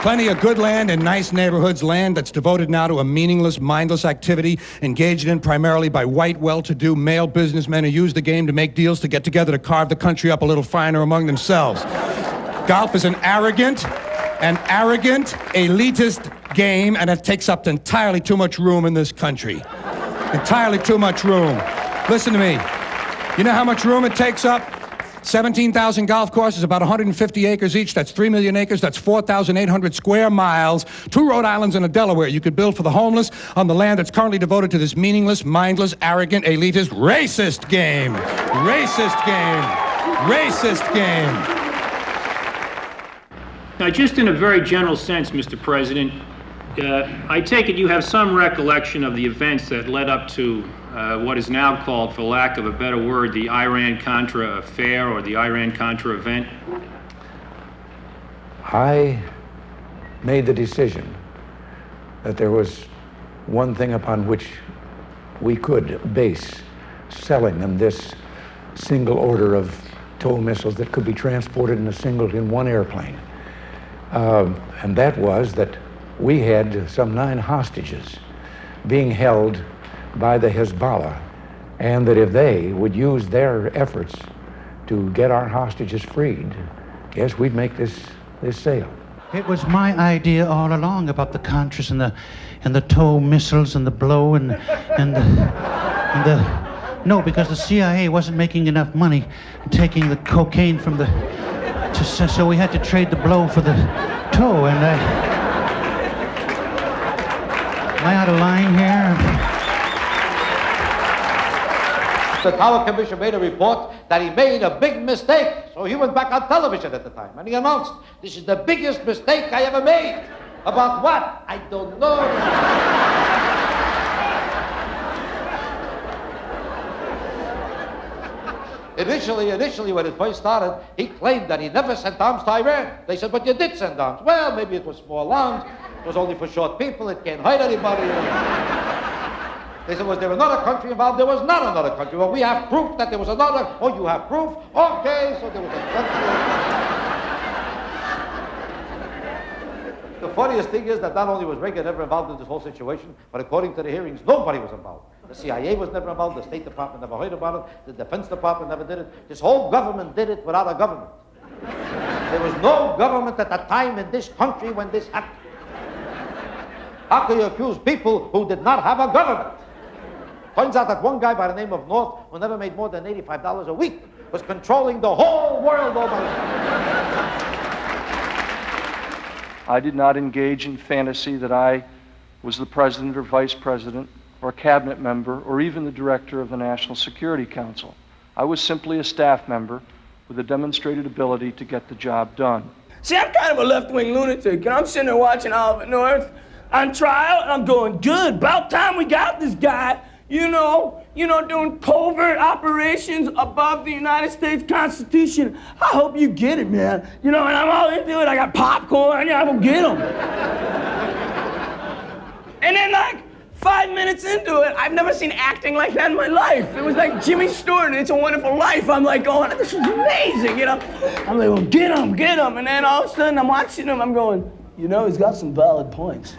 Plenty of good land in nice neighborhoods, land that's devoted now to a meaningless, mindless activity engaged in primarily by white, well-to-do male businessmen who use the game to make deals to get together to carve the country up a little finer among themselves. Golf is an arrogant, elitist game, and it takes up entirely too much room in this country. Entirely too much room. Listen to me. You know how much room it takes up? 17,000 golf courses, about 150 acres each. That's 3 million acres. That's 4,800 square miles. 2 Rhode Islands and a Delaware. You could build for the homeless on the land that's currently devoted to this meaningless, mindless, arrogant, elitist, racist game. Racist game. Racist game. Now, just in a very general sense, Mr. President, I take it you have some recollection of the events that led up to what is now called, for lack of a better word, the Iran-Contra affair or the Iran-Contra event? I made the decision that there was one thing upon which we could base selling them this single order of TOW missiles that could be transported in one airplane. And that was that we had some 9 hostages being held by the Hezbollah, and that if they would use their efforts to get our hostages freed, yes, we'd make this sale. It was my idea all along about the Contras and the TOW missiles and the blow and the no, because the CIA wasn't making enough money taking the cocaine from so we had to trade the blow for the TOW. And am I out of line here? The Tower Commission made a report that he made a big mistake. So he went back on television at the time and he announced, "This is the biggest mistake I ever made." About what? I don't know. Initially, when it first started, he claimed that he never sent arms to Iran. They said, "But you did send arms." Well, maybe it was small arms. It was only for short people. It can't hurt anybody. They said, "Was there another country involved?" There was not another country. Well, we have proof that there was another. Oh, you have proof? Okay, so there was a country. The funniest thing is that not only was Reagan never involved in this whole situation, but according to the hearings, nobody was involved. The CIA was never involved. The State Department never heard about it. The Defense Department never did it. This whole government did it without a government. There was no government at the time in this country when this happened. How can you accuse people who did not have a government? Turns out that one guy by the name of North, who never made more than $85 a week, was controlling the whole world over. I did not engage in fantasy that I was the president or vice president or a cabinet member or even the director of the National Security Council. I was simply a staff member with a demonstrated ability to get the job done. See, I'm kind of a left-wing lunatic, and I'm sitting there watching Oliver North on trial, and I'm going, good, about time we got this guy, doing covert operations above the United States Constitution. I hope you get it, man. And I'm all into it. I got popcorn, I'm gonna get him. And then, 5 minutes into it, I've never seen acting like that in my life. It was like Jimmy Stewart in It's a Wonderful Life. I'm like going, this is amazing, I'm like, well, get him. And then all of a sudden, I'm watching him, I'm going, he's got some valid points.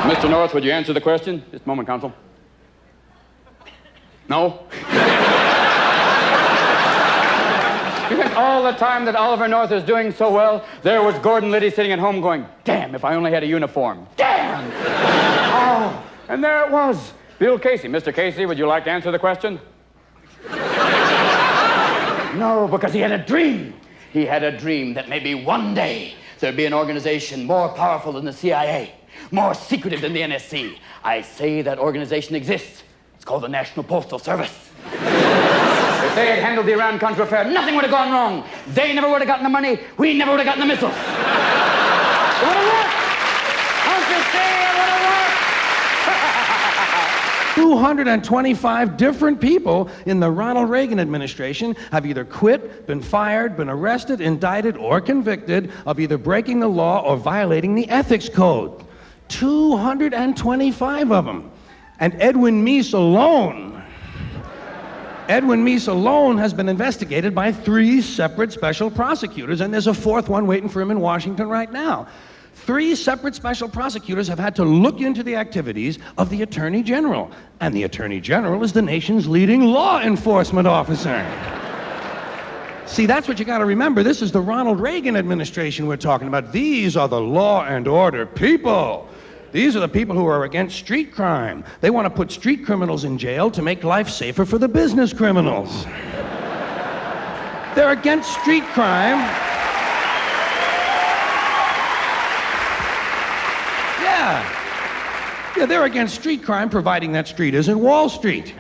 Mr. North, would you answer the question? Just a moment, counsel. No? You think all the time that Oliver North is doing so well, there was Gordon Liddy sitting at home going, damn, if I only had a uniform. Damn! Oh, and there it was. Bill Casey. Mr. Casey, would you like to answer the question? No, because he had a dream. He had a dream that maybe one day there'd be an organization more powerful than the CIA, more secretive than the NSC. I say that organization exists. It's called the National Postal Service. If they had handled the Iran-Contra affair, nothing would have gone wrong. They never would have gotten the money. We never would have gotten the missiles. It would have worked. Don't you see? It would have worked. 225 different people in the Ronald Reagan administration have either quit, been fired, been arrested, indicted, or convicted of either breaking the law or violating the ethics code. 225 of them. And Edwin Meese alone has been investigated by 3 separate special prosecutors, and there's a 4th one waiting for him in Washington right now. 3 separate special prosecutors have had to look into the activities of the Attorney General, and the Attorney General is the nation's leading law enforcement officer. See, that's what you got to remember. This is the Ronald Reagan administration we're talking about. These are the law and order people. These are the people who are against street crime. They want to put street criminals in jail to make life safer for the business criminals. They're against street crime. Yeah, they're against street crime, providing that street isn't Wall Street.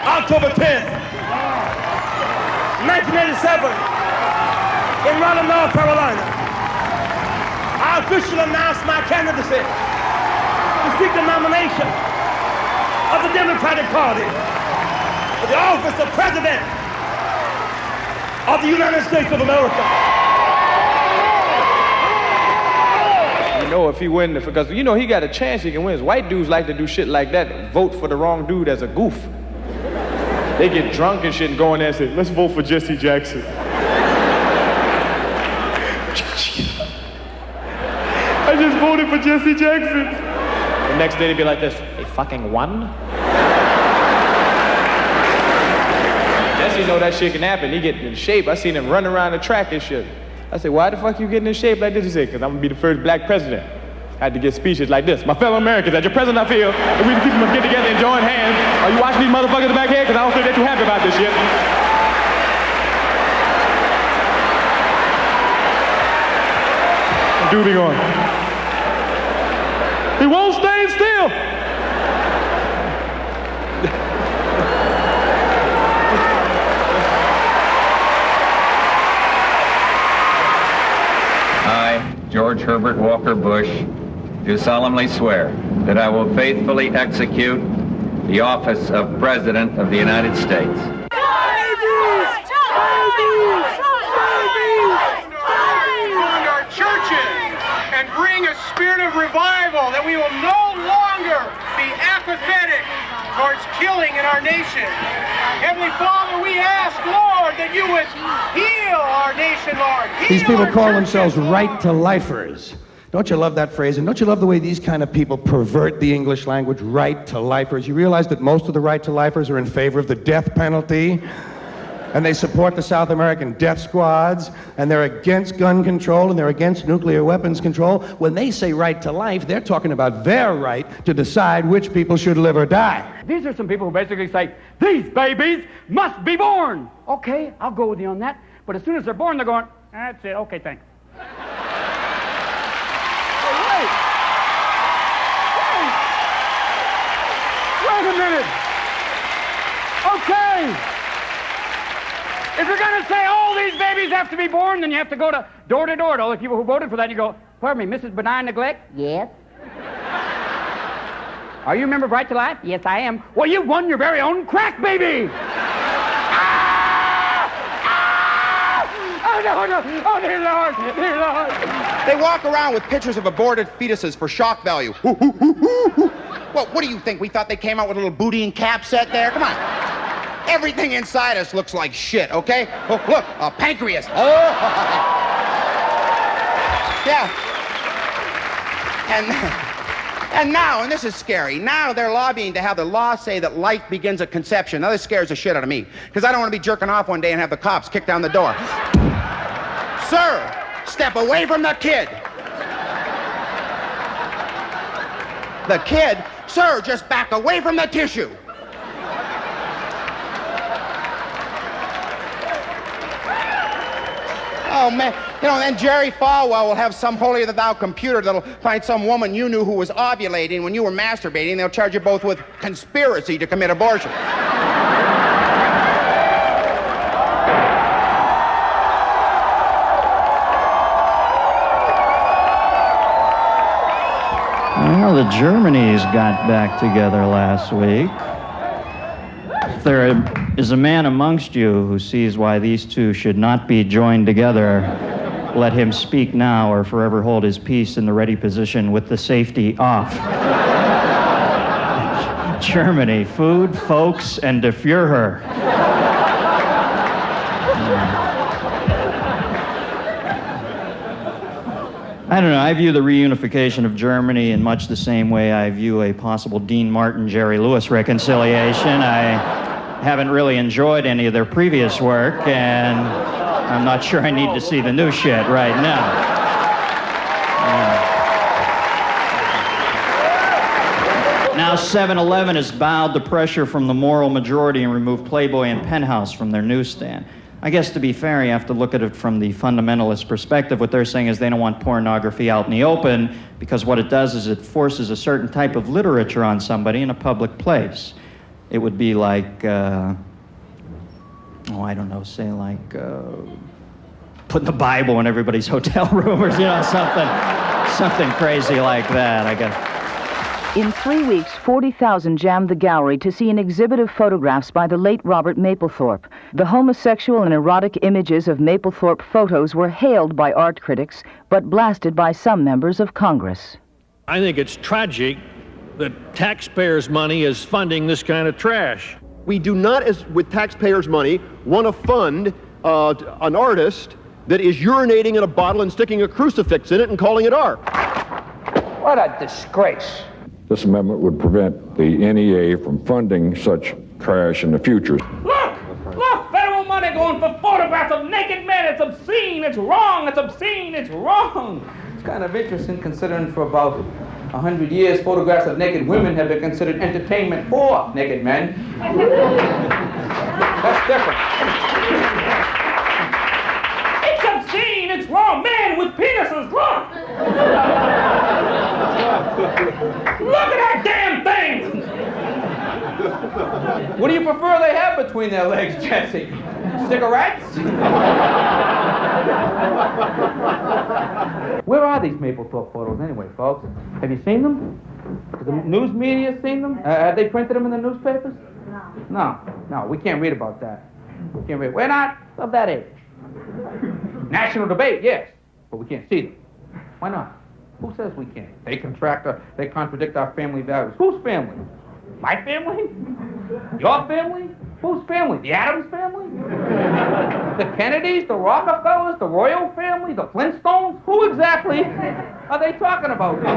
October 10th, 1987, in Raleigh, North Carolina, I officially announced my candidacy to seek the nomination of the Democratic Party for the office of President of the United States of America. If he wins, because he got a chance he can win. White dudes like to do shit like that, vote for the wrong dude as a goof. They get drunk and shit and go in there and say, let's vote for Jesse Jackson. I I just voted for Jesse Jackson. The next day they'd be like this, they fucking won? Jesse know that shit can happen. He get in shape. I seen him run around the track and shit. I said, why the fuck you getting in shape like this? He said, because I'm gonna be the first black president. I had to get speeches like this. My fellow Americans, as your president I feel, if we can keep them get together and join hands. Are you watching these motherfuckers in the back here? Because I don't think they're too happy about this shit. Dude be going. He won't stay still. I, George Herbert Walker Bush, do solemnly swear that I will faithfully execute the office of President of the United States. Our churches and bring a spirit of revival that we will no longer be apathetic towards killing in our nation. Heavenly Father, we ask, Lord, that you would heal our nation, Lord. These people call themselves right-to-lifers. Don't you love that phrase? And don't you love the way these kind of people pervert the English language, right-to-lifers? You realize that most of the right-to-lifers are in favor of the death penalty? And they support the South American death squads, and they're against gun control, and they're against nuclear weapons control. When they say right to life, they're talking about their right to decide which people should live or die. These are some people who basically say, these babies must be born. Okay, I'll go with you on that. But as soon as they're born, they're going, that's it, okay, thanks. Wait a minute. Okay. If you're going to say all these babies have to be born, then you have to go to door to all the people who voted for that. You go, pardon me, Mrs. Benign Neglect? Yes. Are you a member of Right to Life? Yes, I am. Well, you won your very own crack baby. Oh, no. Oh, dear Lord. Dear Lord. They walk around with pictures of aborted fetuses for shock value. Well, what do you think? We thought they came out with a little booty and cap set there? Come on. Everything inside us looks like shit, okay? Oh, look, a pancreas. Oh. Yeah. And now, and this is scary, now they're lobbying to have the law say that life begins at conception. Now this scares the shit out of me, because I don't want to be jerking off one day and have the cops kick down the door. Sir, step away from the kid. The kid? Sir, just back away from the tissue. Oh, man. You know, then Jerry Falwell will have some holier-than-thou computer that'll find some woman you knew who was ovulating when you were masturbating. They'll charge you both with conspiracy to commit abortion. Well, the Germanys got back together last week. If there is a man amongst you who sees why these two should not be joined together, let him speak now or forever hold his peace in the ready position with the safety off. Germany, food, folks, and der Führer. I don't know, I view the reunification of Germany in much the same way I view a possible Dean Martin-Jerry Lewis reconciliation. I haven't really enjoyed any of their previous work, and I'm not sure I need to see the new shit right now. Now 7-Eleven has bowed to pressure from the moral majority and removed Playboy and Penthouse from their newsstand. I guess to be fair, you have to look at it from the fundamentalist perspective. What they're saying is they don't want pornography out in the open because what it does is it forces a certain type of literature on somebody in a public place. It would be like, I don't know, say like putting the Bible in everybody's hotel room or, something crazy like that, I guess. In 3 weeks, 40,000 jammed the gallery to see an exhibit of photographs by the late Robert Mapplethorpe. The homosexual and erotic images of Mapplethorpe photos were hailed by art critics, but blasted by some members of Congress. I think it's tragic that taxpayers' money is funding this kind of trash. We do not, as with taxpayers' money, want to fund an artist that is urinating in a bottle and sticking a crucifix in it and calling it art. What a disgrace. This amendment would prevent the NEA from funding such trash in the future. Look, federal money going for photographs of naked men. It's obscene, it's wrong, it's obscene, it's wrong. It's kind of interesting considering for about 100 years, photographs of naked women have been considered entertainment for naked men. That's different. It's obscene, it's wrong. Men with penises, look! Look at that damn thing! What do you prefer they have between their legs, Jesse? Cigarettes? Where are these Mapplethorpe photos anyway, folks? Have you seen them? Has the news media seen them? Have they printed them in the newspapers? No, we can't read about that. We can't read. We're not of that age. National debate, yes, but we can't see them. Why not? Who says we can't? They contradict our family values. Whose family? My family? Your family? Whose family? The Addams family? The Kennedys? The Rockefellers? The Royal family? The Flintstones? Who exactly are they talking about? I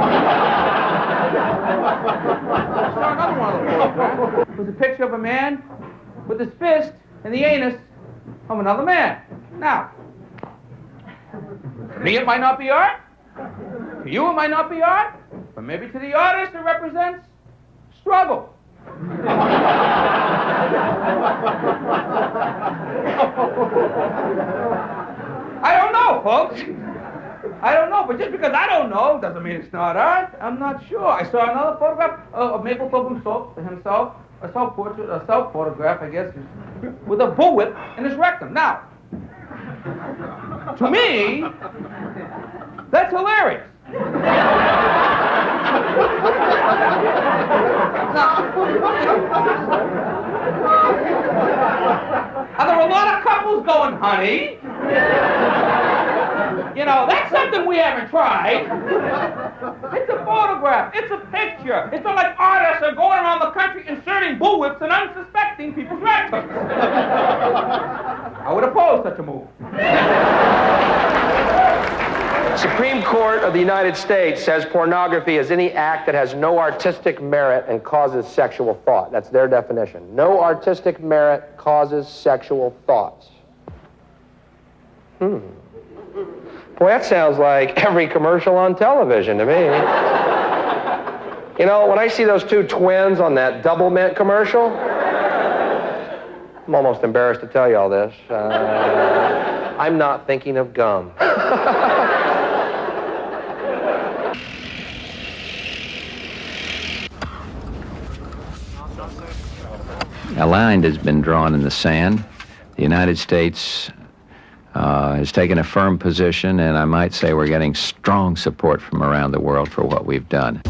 saw another one of the photographs. It was a picture of a man with his fist in the anus of another man. Now, to me it might not be art. To you it might not be art. But maybe to the artist it represents struggle. I don't know, folks. I don't know, but just because I don't know doesn't mean it's not art. I'm not sure. I saw another photograph of Mapplethorpe himself, a self-photograph, I guess, with a bullwhip in his rectum. Now, to me, that's hilarious. Are there a lot of couples going, honey? You know, that's something we haven't tried. It's a photograph. It's a picture. It's not like artists are going around the country inserting bullwhips in unsuspecting people's rectums. I would oppose such a move. Supreme Court of the United States says pornography is any act that has no artistic merit and causes sexual thought. That's their definition. No artistic merit causes sexual thoughts. Boy, that sounds like every commercial on television to me. You know, when I see those two twins on that Double Mint commercial, I'm almost embarrassed to tell you all this. I'm not thinking of gum. A line has been drawn in the sand. The United States has taken a firm position, and I might say we're getting strong support from around the world for what we've done.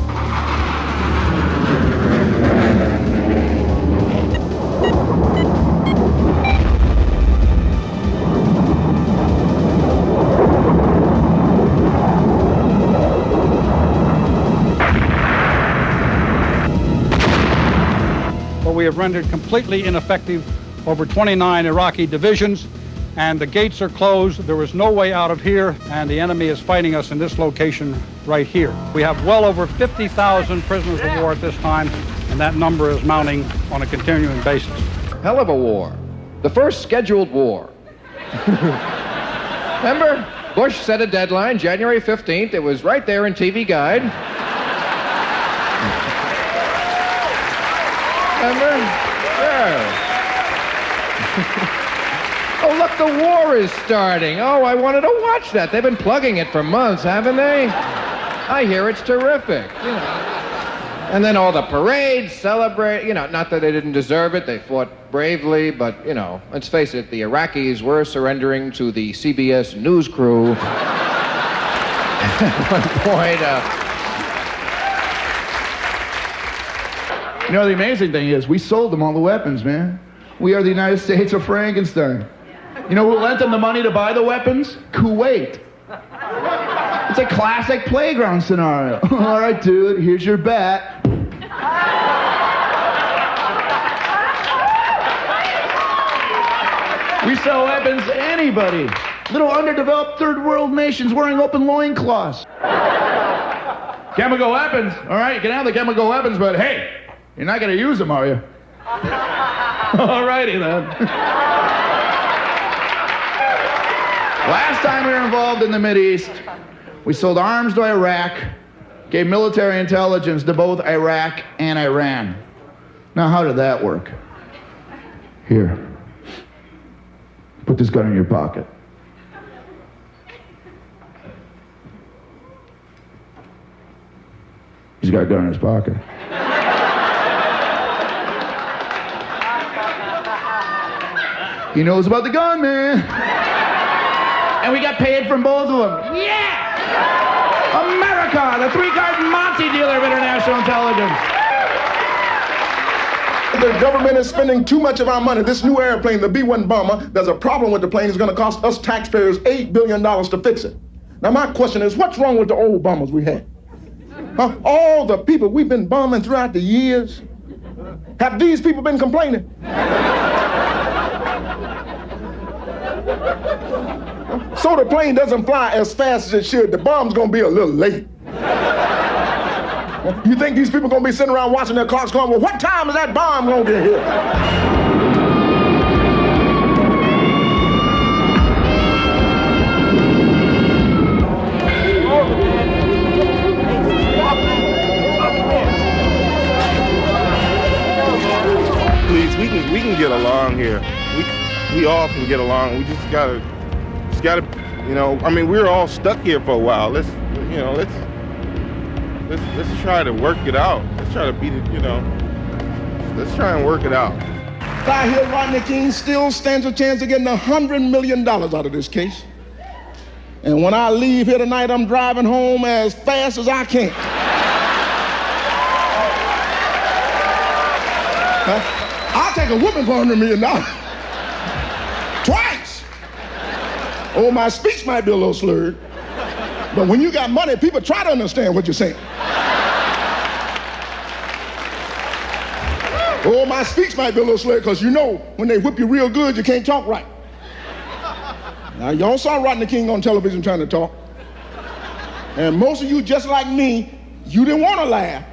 We have rendered completely ineffective over 29 Iraqi divisions, and the gates are closed. There is no way out of here, and the enemy is fighting us in this location right here. We have well over 50,000 prisoners of war at this time, and that number is mounting on a continuing basis. Hell of a war. The first scheduled war. Remember? Bush set a deadline, January 15th. It was right there in TV Guide. Remember? Yeah. Oh, look, the war is starting. Oh, I wanted to watch that. They've been plugging it for months, haven't they? I hear it's terrific. You know. And then all the parades celebrate. You know, not that they didn't deserve it. They fought bravely, but, you know, let's face it, the Iraqis were surrendering to the CBS news crew. At one point, You know, the amazing thing is, we sold them all the weapons, man. We are the United States of Frankenstein. You know who lent them the money to buy the weapons? Kuwait. It's a classic playground scenario. All right, dude, here's your bet. We sell weapons to anybody. Little underdeveloped third world nations wearing open loincloths. Chemical weapons. All right, you can have the chemical weapons, but hey, you're not going to use them, are you? All righty then. Last time we were involved in the Mideast, we sold arms to Iraq, gave military intelligence to both Iraq and Iran. Now, how did that work? Here. Put this gun in your pocket. He's got a gun in his pocket. He knows about the gun, man. And we got paid from both of them. Yeah! America, the three-card Monty dealer of international intelligence. The government is spending too much of our money. This new airplane, the B-1 bomber, there's a problem with the plane. It's going to cost us taxpayers $8 billion to fix it. Now, my question is, what's wrong with the old bombers we had? All the people we've been bombing throughout the years, have these people been complaining? So the plane doesn't fly as fast as it should. The bomb's gonna be a little late. You think these people gonna be sitting around watching their clocks going, well, what time is that bomb gonna get here? Please, we can get along here. We all can get along. We just gotta, you know. I mean, we're all stuck here for a while. Let's try to work it out. Let's try to beat it. You know. Let's try and work it out. I hear Rodney King still stands a chance of getting $100 million out of this case. And when I leave here tonight, I'm driving home as fast as I can. I'll take a whooping for $100 million. Twice. Oh, my speech might be a little slurred. But when you got money, people try to understand what you're saying. Oh, my speech might be a little slurred, because you know, when they whip you real good, you can't talk right. Now, y'all saw Rodney King on television trying to talk. And most of you, just like me, you didn't want to laugh.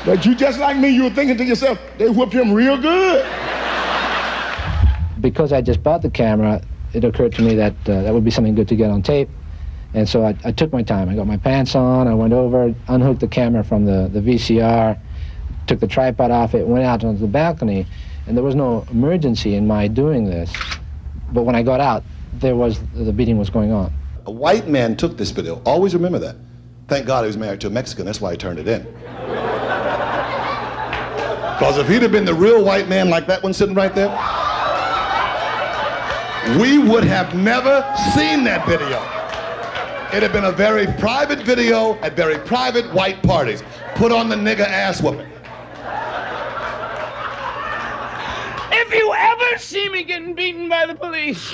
But you, just like me, you were thinking to yourself, they whipped him real good. Because I just bought the camera, it occurred to me that that would be something good to get on tape. And so I took my time. I got my pants on, I went over, unhooked the camera from the VCR, took the tripod off it, went out onto the balcony, and there was no emergency in my doing this. But when I got out, the beating was going on. A white man took this video. Always remember that. Thank God he was married to a Mexican. That's why he turned it in. Because if he'd have been the real white man like that one sitting right there, we would have never seen that video. It'd have been a very private video at very private white parties. Put on the nigger ass whooping. If you ever see me getting beaten by the police,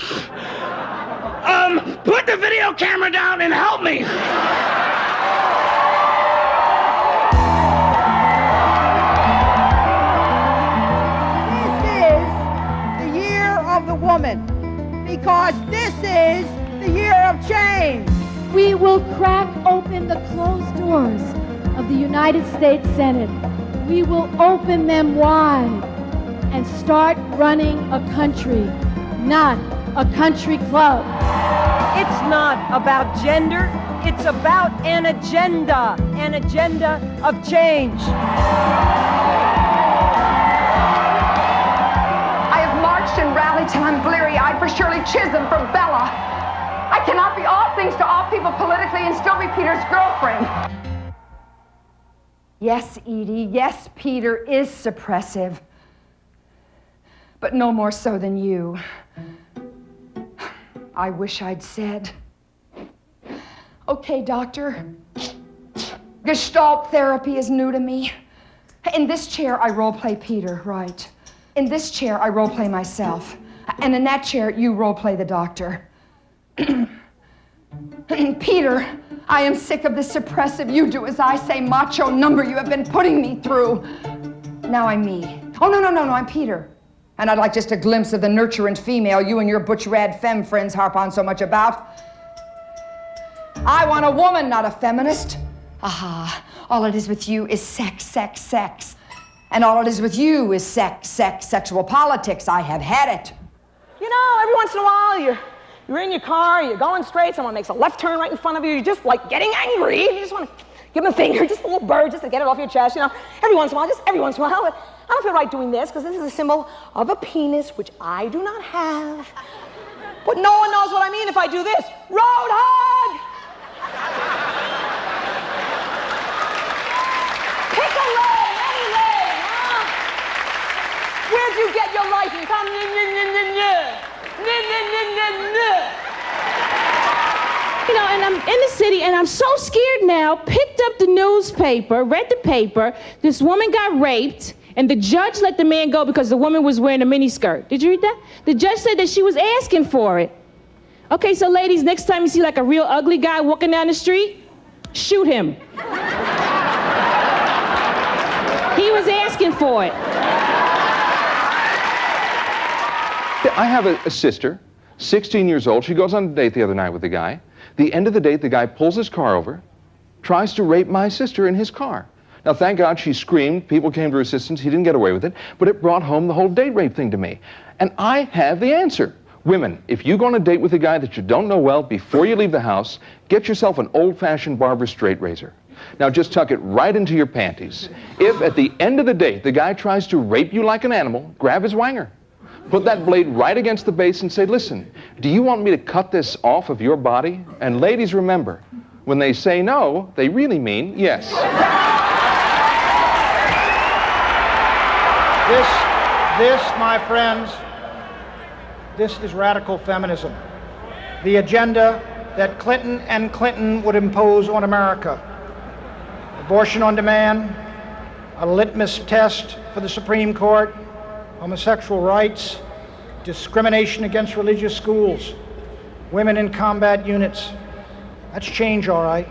put the video camera down and help me. This is the year of the woman, because this is the year of change. We will crack open the closed doors of the United States Senate. We will open them wide and start running a country, not a country club. It's not about gender, it's about an agenda of change. I have marched and rallied till I'm bleary-eyed for Shirley Chisholm, for Bella. I cannot be all things to all people politically and still be Peter's girlfriend. Yes, Edie, yes, Peter is suppressive. But no more so than you. I wish I'd said. Okay, doctor. Gestalt therapy is new to me. In this chair, I role-play Peter, right? In this chair, I role-play myself. And in that chair, you role-play the doctor. Peter, I am sick of this suppressive, you do as I say, macho number you have been putting me through. Now I'm me. Oh, no, I'm Peter. And I'd like just a glimpse of the nurturant female you and your butch rad femme friends harp on so much about. I want a woman, not a feminist. Aha, all it is with you is sex, sex, sex. And all it is with you is sex, sex, sexual politics. I have had it. You know, every once in a while, you're in your car, you're going straight, someone makes a left turn right in front of you, you're just like getting angry, you just want to give them a finger, just a little bird, just to get it off your chest, you know. Every once in a while, just every once in a while. I don't feel right doing this, because this is a symbol of a penis, which I do not have. But no one knows what I mean if I do this. Road hog! Pick a lane, any lane, huh? Where'd you get your license? You know, and I'm in the city, and I'm so scared now, picked up the newspaper, read the paper, this woman got raped, and the judge let the man go because the woman was wearing a miniskirt. Did you read that? The judge said that she was asking for it. Okay, so ladies, next time you see like a real ugly guy walking down the street, shoot him. He was asking for it. I have a sister, 16 years old. She goes on a date the other night with a guy. The end of the date, the guy pulls his car over, tries to rape my sister in his car. Now, thank God she screamed. People came to her assistance. He didn't get away with it. But it brought home the whole date rape thing to me. And I have the answer. Women, if you go on a date with a guy that you don't know well, before you leave the house, get yourself an old-fashioned barber straight razor. Now, just tuck it right into your panties. If at the end of the date, the guy tries to rape you like an animal, grab his wanger. Put that blade right against the base and say, listen, do you want me to cut this off of your body? And ladies, remember, when they say no, they really mean yes. This, my friends, this is radical feminism. The agenda that Clinton and Clinton would impose on America. Abortion on demand, a litmus test for the Supreme Court, homosexual rights, discrimination against religious schools, women in combat units. That's change, all right.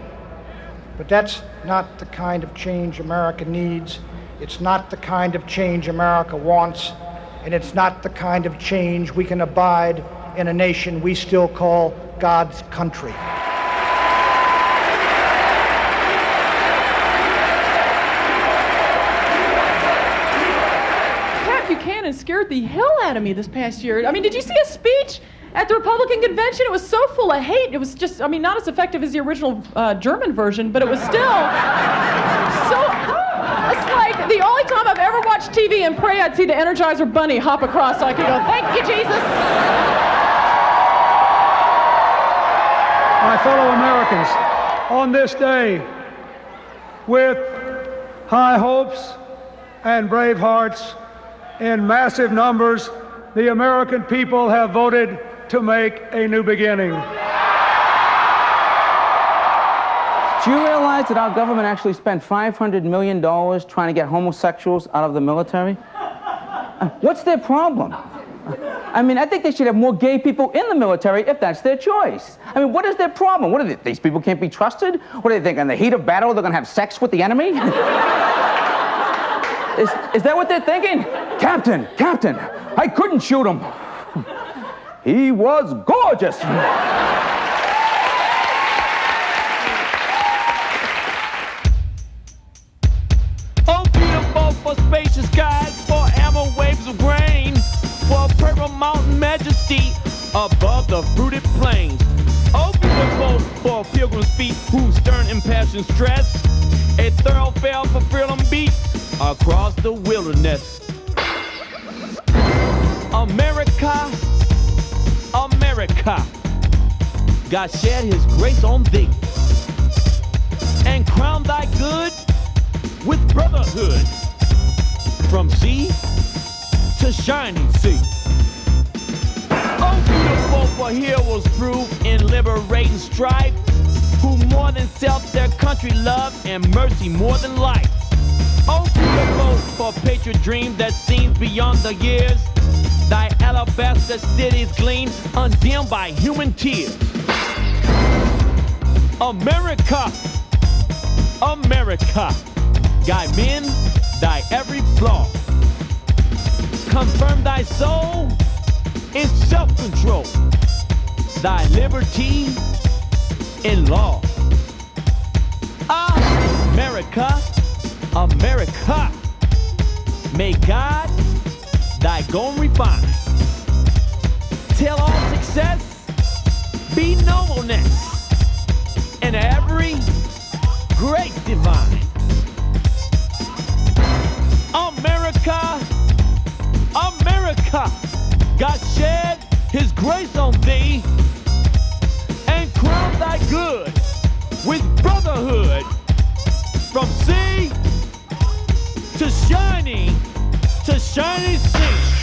But that's not the kind of change America needs. It's not the kind of change America wants. And it's not the kind of change we can abide in a nation we still call God's country. Buchanan scared the hell out of me this past year. I mean, did you see his speech at the Republican convention? It was so full of hate. It was just, I mean, not as effective as the original German version, but it was still so... It's like the only time I've ever watched TV and pray I'd see the Energizer Bunny hop across so I could go, thank you, Jesus. My fellow Americans, on this day, with high hopes and brave hearts, in massive numbers, the American people have voted to make a new beginning. Do you realize that our government actually spent $500 million trying to get homosexuals out of the military? What's their problem? I mean, I think they should have more gay people in the military if that's their choice. I mean, what is their problem? What are they, these people can't be trusted? What do they think, in the heat of battle, they're going to have sex with the enemy? Is that what they're thinking? Captain, I couldn't shoot him. He was gorgeous. Oh, beautiful for spacious skies, for amber waves of grain, for purple mountain majesty above the fruited plains. Oh, beautiful for pilgrim's feet whose stern impassioned stress a thoroughfare for freedom beat across the wilderness. America, America, God shed his grace on thee and crown thy good with brotherhood from sea to shining sea. Oh, beautiful for heroes proved in liberating strife, who more than self their country love and mercy more than life. Oh, beautiful for patriot dream that seems beyond the years, thy alabaster cities gleam undimmed by human tears. America, America, guide men thy every flaw. Confirm thy soul in self-control, thy liberty in law. America, America, may God thy gon' refine. Till all success be nobleness in every great divine. America, America, God shed his grace on thee and crown thy good with brotherhood from sea to shining sea.